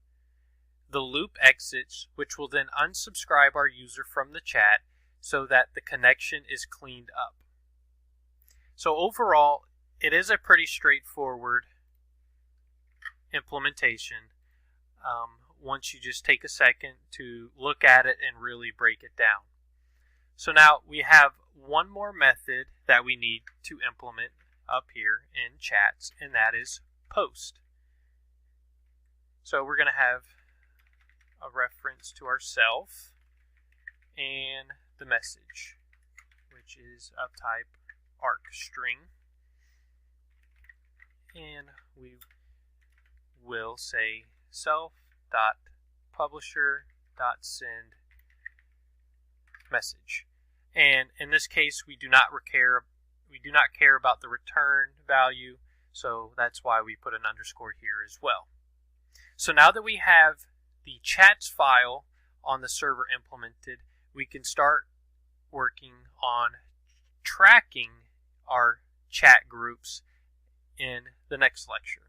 the loop exits, which will then unsubscribe our user from the chat so that the connection is cleaned up. So overall, it is a pretty straightforward implementation once you just take a second to look at it and really break it down. So now we have one more method that we need to implement up here in chats, and that is post. So we're going to have a reference to ourself and the message, which is of type arc string, and we will say self.publisher.send message. And in this case, we do not care about the return value, so that's why we put an underscore here as well. So now that we have the chats file on the server implemented, we can start working on tracking our chat groups in the next lecture.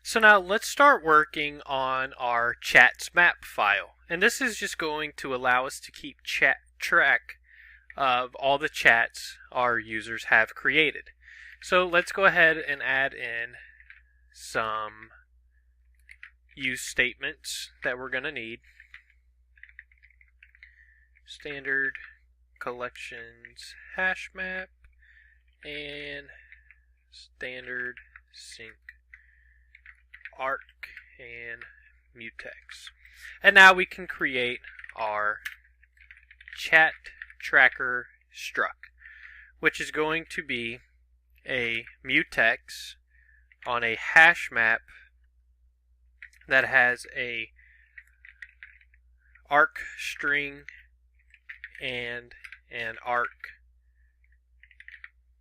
So now let's start working on our chats map file. And this is just going to allow us to keep track of all the chats our users have created. So let's go ahead and add in some use statements that we're going to need. Standard collections hash map and standard sync arc and mutex. And now we can create our chat tracker struct, which is going to be a mutex on a hash map that has a arc string and an arc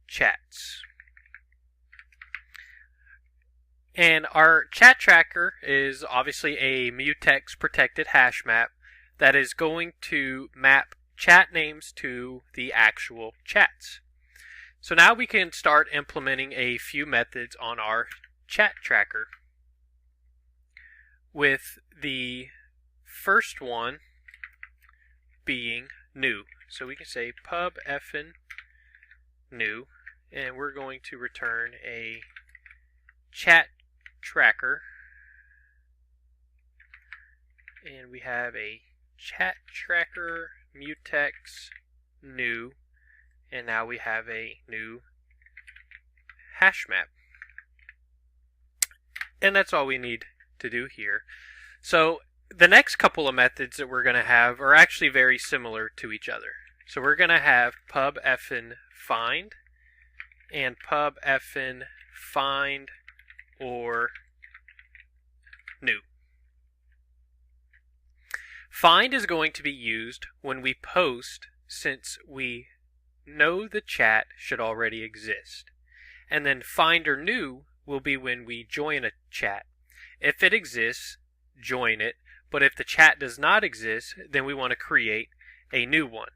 chats. And our chat tracker is obviously a mutex protected hash map that is going to map chat names to the actual chats. So now we can start implementing a few methods on our chat tracker, with the first one being new. So we can say pub effin new, and we're going to return a chat tracker, and we have a chat tracker mutex new, and now we have a new hash map. And that's all we need to do here. So the next couple of methods that we're going to have are actually very similar to each other. So we're going to have pub effin find and pub effin find or new. Find is going to be used when we post, since we know the chat should already exist. And then find or new will be when we join a chat. If it exists, join it, but if the chat does not exist, then we want to create a new one.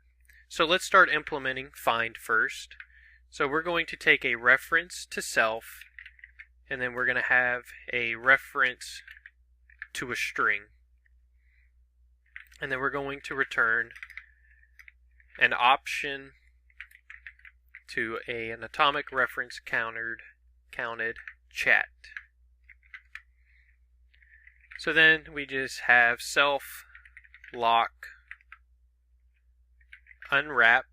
So let's start implementing find first. So we're going to take a reference to self, and then we're going to have a reference to a string. And then we're going to return an option to an atomic reference counted chat. So then we just have self lock unwrap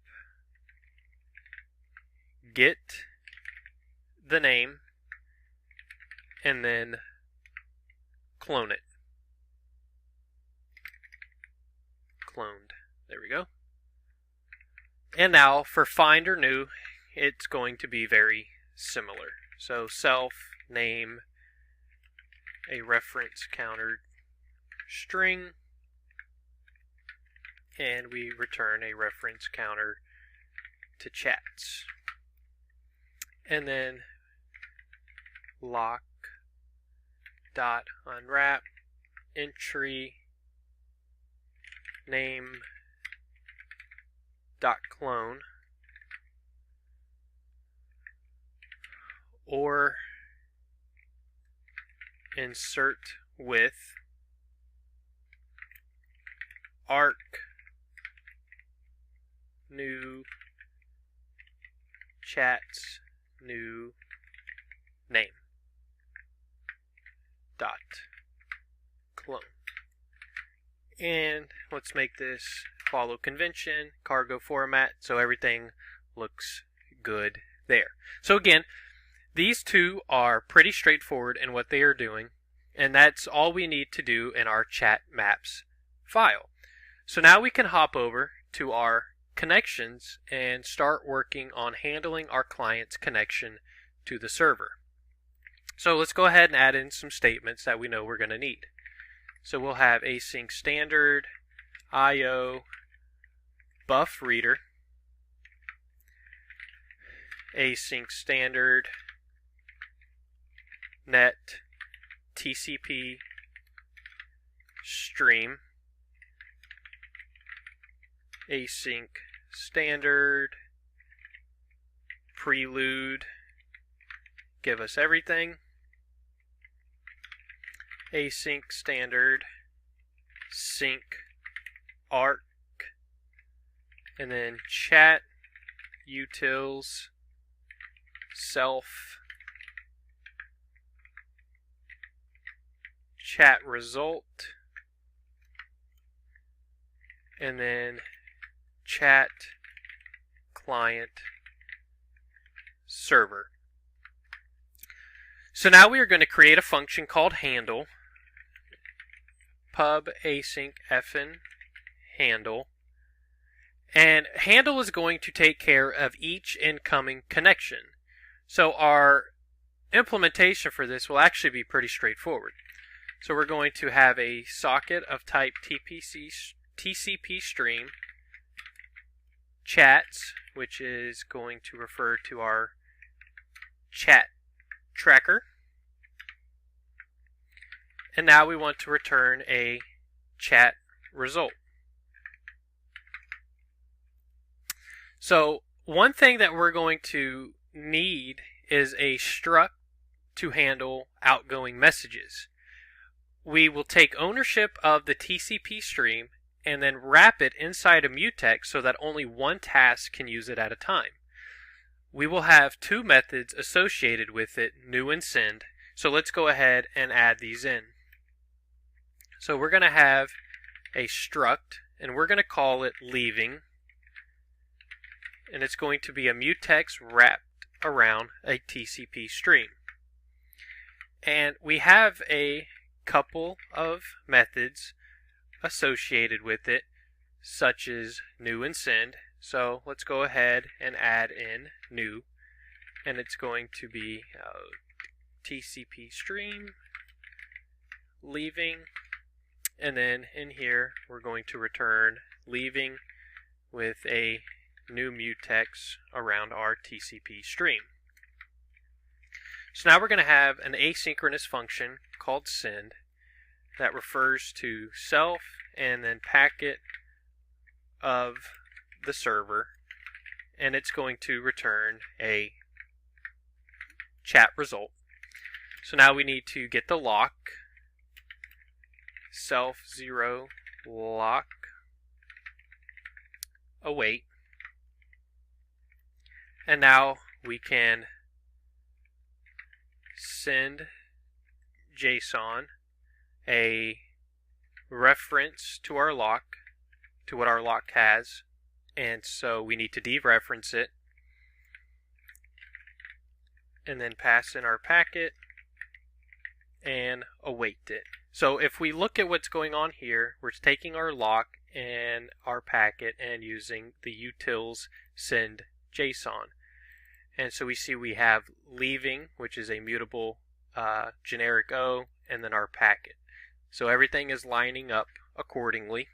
get the name and then clone it. Cloned. There we go. And now for find or new, it's going to be very similar. So self name a reference countered string, and we return a reference counter to chats. And then lock dot unwrap entry name dot clone, or insert with arc new chats new name dot clone. And let's make this follow convention, cargo format, so everything looks good there. So again, these two are pretty straightforward in what they are doing, and that's all we need to do in our chat maps file. So now we can hop over to our connections and start working on handling our client's connection to the server. So let's go ahead and add in some statements that we know we're going to need. So we'll have async standard IO buff reader, async standard net TCP stream, async standard prelude, give us everything, async standard sync arc, and then chat utils self chat result, and then chat client server. So now we are going to create a function called handle, pub async fn handle, and handle is going to take care of each incoming connection. So our implementation for this will actually be pretty straightforward. So we're going to have a socket of type TCP stream chats, which is going to refer to our chat tracker. And now we want to return a chat result. So one thing that we're going to need is a struct to handle outgoing messages. We will take ownership of the TCP stream and then wrap it inside a mutex so that only one task can use it at a time. We will have two methods associated with it, new and send. So let's go ahead and add these in. So we're going to have a struct, and we're going to call it leaving, and it's going to be a mutex wrapped around a TCP stream. And we have a couple of methods associated with it, such as new and send. So let's go ahead and add in new, and it's going to be TCP stream leaving, and then in here we're going to return leaving with a new mutex around our TCP stream. So now we're going to have an asynchronous function called send that refers to self and then packet of the server, and it's going to return a chat result. So now we need to get the lock, self 0 lock await, and now we can send JSON a reference to our lock, to what our lock has, and so we need to dereference it and then pass in our packet and await it. So if we look at what's going on here, we're taking our lock and our packet and using the utils send JSON. And so we see we have leaving, which is a mutable generic O, and then our packet. So everything is lining up accordingly.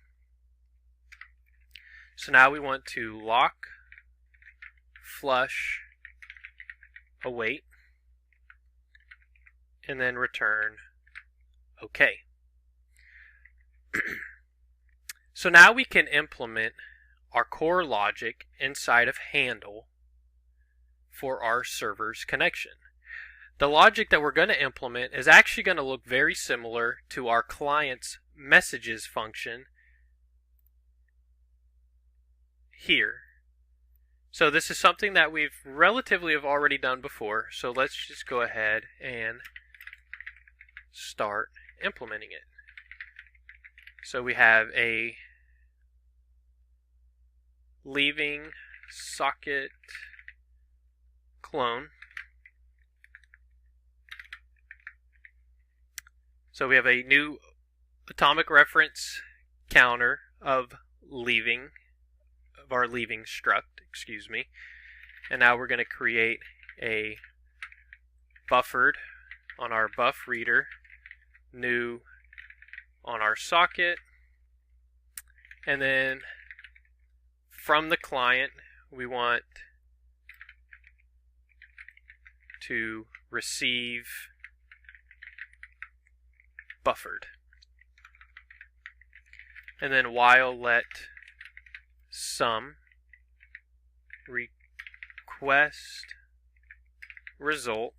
So now we want to lock, flush, await, and then return OK. So now we can implement our core logic inside of handle for our server's connection. The logic that we're going to implement is actually going to look very similar to our client's messages function here. So this is something that we've relatively have already done before, so let's just go ahead and start implementing it. So we have a leaving socket clone. So we have a new atomic reference counter of leaving, of our leaving struct, excuse me. And now we're going to create a buffered on our buff reader, new on our socket, and then from the client we want to receive buffered. And then while let sum request result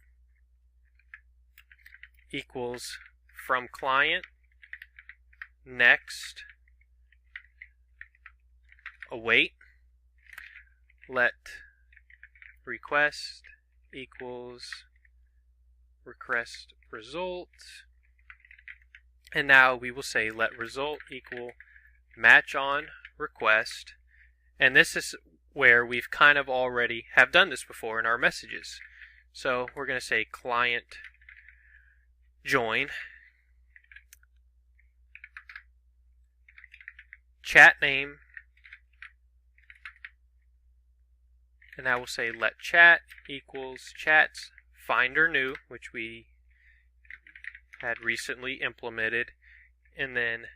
equals from client next await, let request equals request result, and now we will say let result equal match on request, and this is where we've kind of already have done this before in our messages. So we're going to say client join chat name, and now we'll say let chat equals chats finder new, which we had recently implemented, and then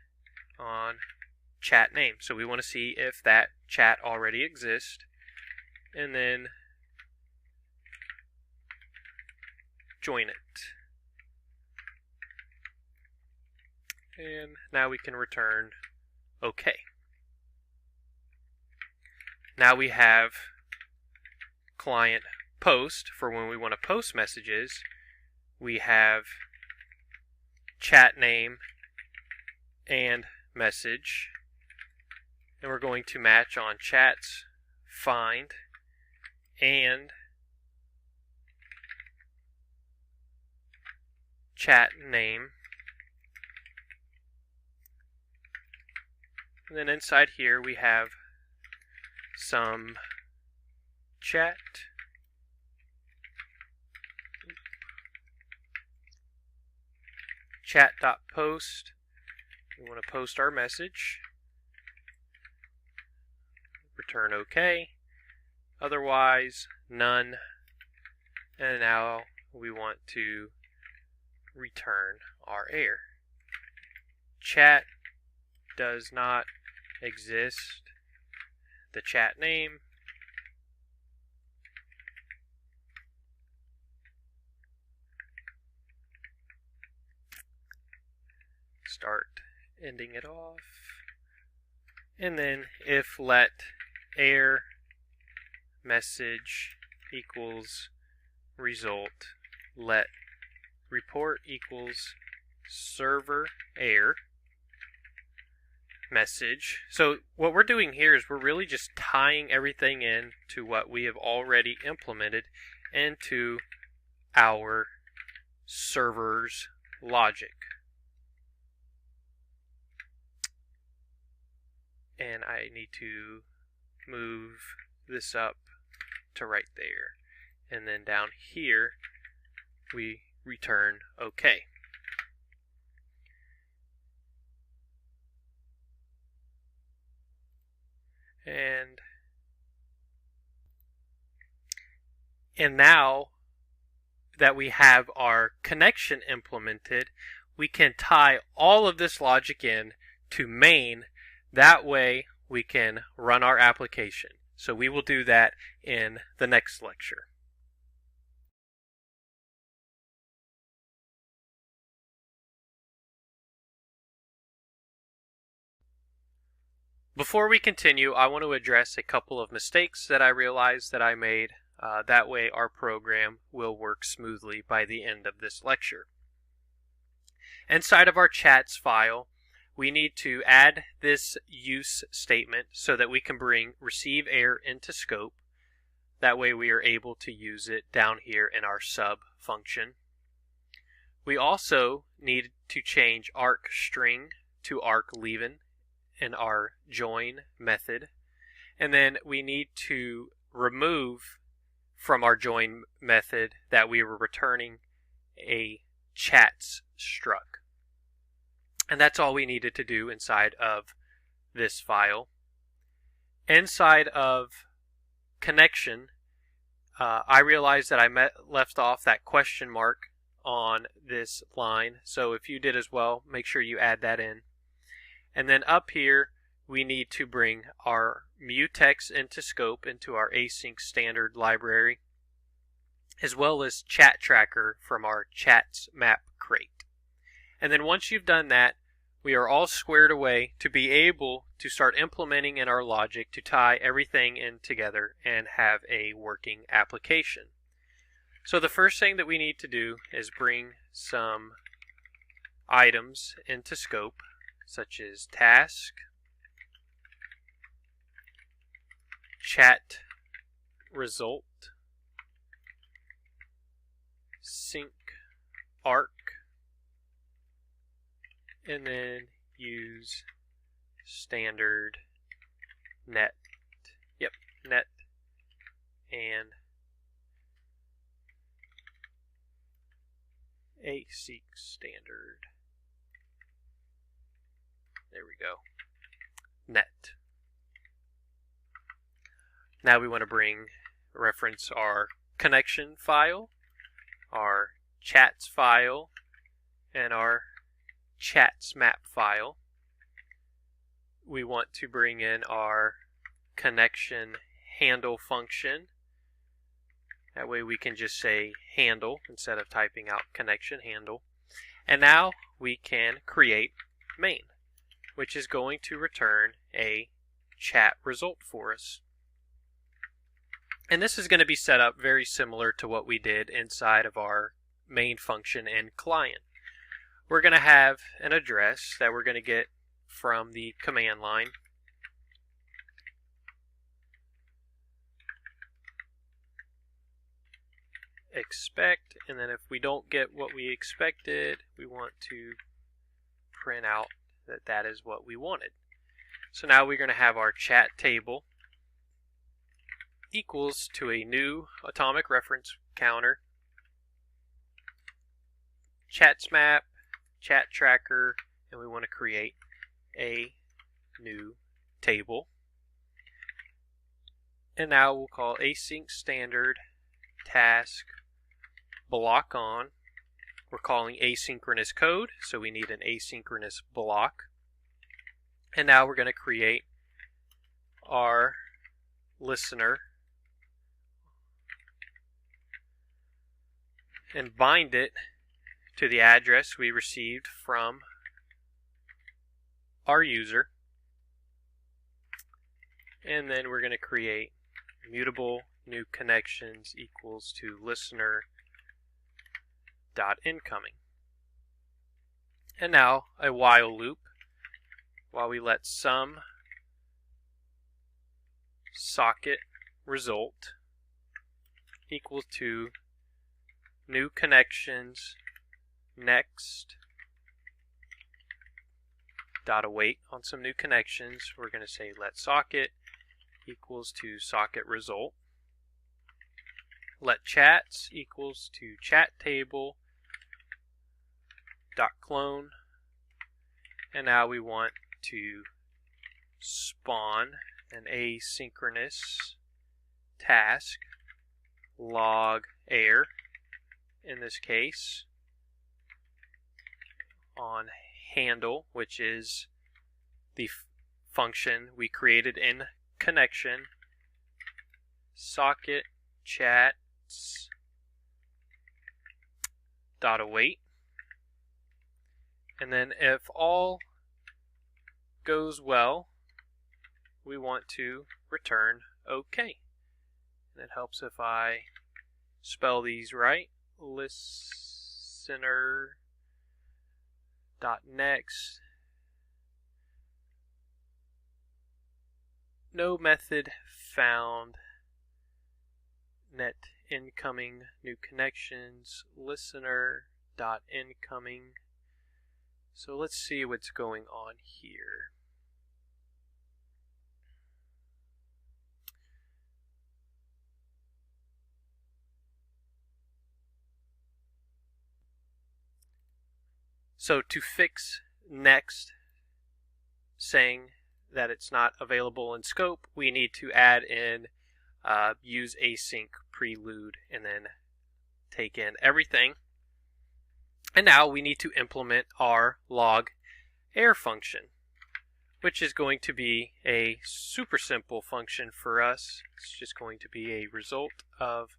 on chat name. So we want to see if that chat already exists, and then join it. And now we can return OK. Now we have client post for when we want to post messages. We have chat name and message, and we're going to match on chats find and chat name. And then inside here we have some chat.post. We want to post our message. Return OK. Otherwise, none. And now we want to return our error. Chat does not exist. The chat name. Start ending it off. And then if let error message equals result, let report equals server error message. So what we're doing here is we're really just tying everything in to what we have already implemented into our server's logic. And I need to move this up to right there. And then down here we return OK. And now that we have our connection implemented, we can tie all of this logic in to main. That way we can run our application. So we will do that in the next lecture. Before we continue, I want to address a couple of mistakes that I realized that I made. That way our program will work smoothly by the end of this lecture. Inside of our chats file, we need to add this use statement so that we can bring receive error into scope. That way we are able to use it down here in our sub function. We also need to change arc string to arc leaving in our join method. And then we need to remove from our join method that we were returning a chats struct. And that's all we needed to do inside of this file. Inside of connection, I realized that I left off that question mark on this line. So if you did as well, make sure you add that in. And then up here, we need to bring our mutex into scope, into our async standard library, as well as chat tracker from our chats map crate. And then once you've done that, we are all squared away to be able to start implementing in our logic to tie everything in together and have a working application. So the first thing that we need to do is bring some items into scope, such as task, chat result, sync arc, and then use standard net, net, and async standard. There we go. Net. Now we want to reference our connection file, our chats file, and our chats map file. We want to bring in our connection handle function. That way we can just say handle instead of typing out connection handle. And now we can create main, which is going to return a chat result for us. And this is going to be set up very similar to what we did inside of our main function in client. We're going to have an address that we're going to get from the command line. Expect, and then if we don't get what we expected, we want to print out that that is what we wanted. So now we're going to have our chat table equals to a new atomic reference counter, chats map, chat tracker, and we want to create a new table. And now we'll call async standard task block on. We're calling asynchronous code, so we need an asynchronous block. And now we're going to create our listener and bind it to the address we received from our user. And then we're going to create mutable new connections equals to listener dot incoming. And now a while loop while we let some socket result equals to new connections next dot await on some new connections. We're going to say let socket equals to socket result. Let chats equals to chat table dot clone. And now we want to spawn an asynchronous task log air, in this case, on handle, which is the function we created in connection, socket chats dot await. And then if all goes well, we want to return OK. And it helps if I spell these right. Listener dot next, no method found, net incoming new connections, listener dot incoming. So let's see what's going on here. So to fix next, saying that it's not available in scope, we need to add in use async prelude and then take in everything. And now we need to implement our log error function, which is going to be a super simple function for us. It's just going to be a result of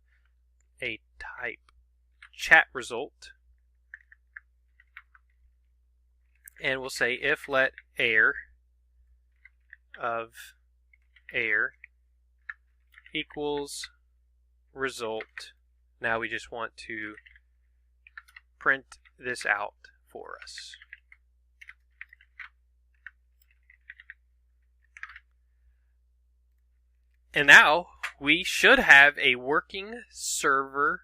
a type chat result. And we'll say if let error of error equals result. Now we just want to print this out for us. And now we should have a working server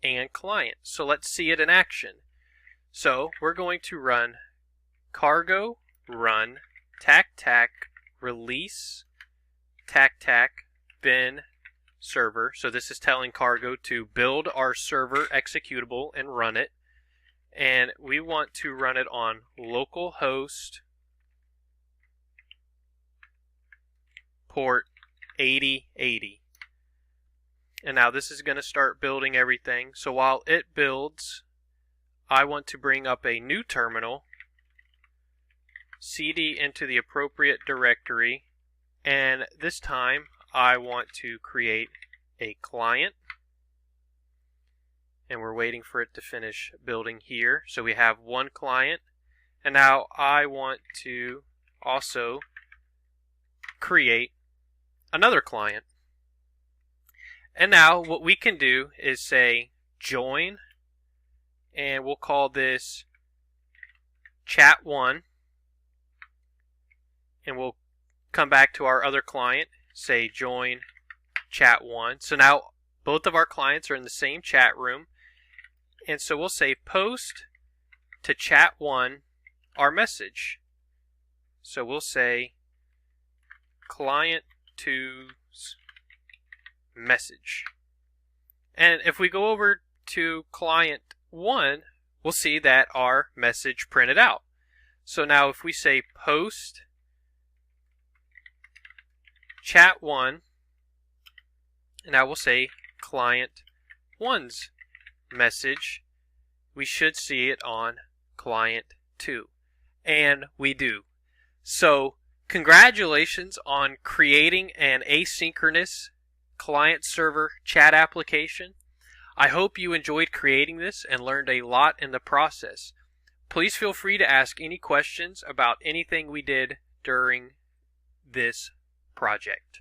and client. So let's see it in action. So we're going to run cargo run tac release tac bin server. So this is telling cargo to build our server executable and run it. And we want to run it on localhost port 8080. And now this is going to start building everything. So while it builds, I want to bring up a new terminal, cd into the appropriate directory, and this time I want to create a client. And we're waiting for it to finish building here. So we have one client. And now I want to also create another client. And now what we can do is say join, and we'll call this chat1, and we'll come back to our other client, say join chat1. So now both of our clients are in the same chat room, and so we'll say post to chat1 our message. So we'll say client to's message. And if we go over to client 1, we'll see that our message printed out. So now if we say post chat1, and now we'll say client 1's message, we should see it on client 2. And we do. So congratulations on creating an asynchronous client-server chat application. I hope you enjoyed creating this and learned a lot in the process. Please feel free to ask any questions about anything we did during this project.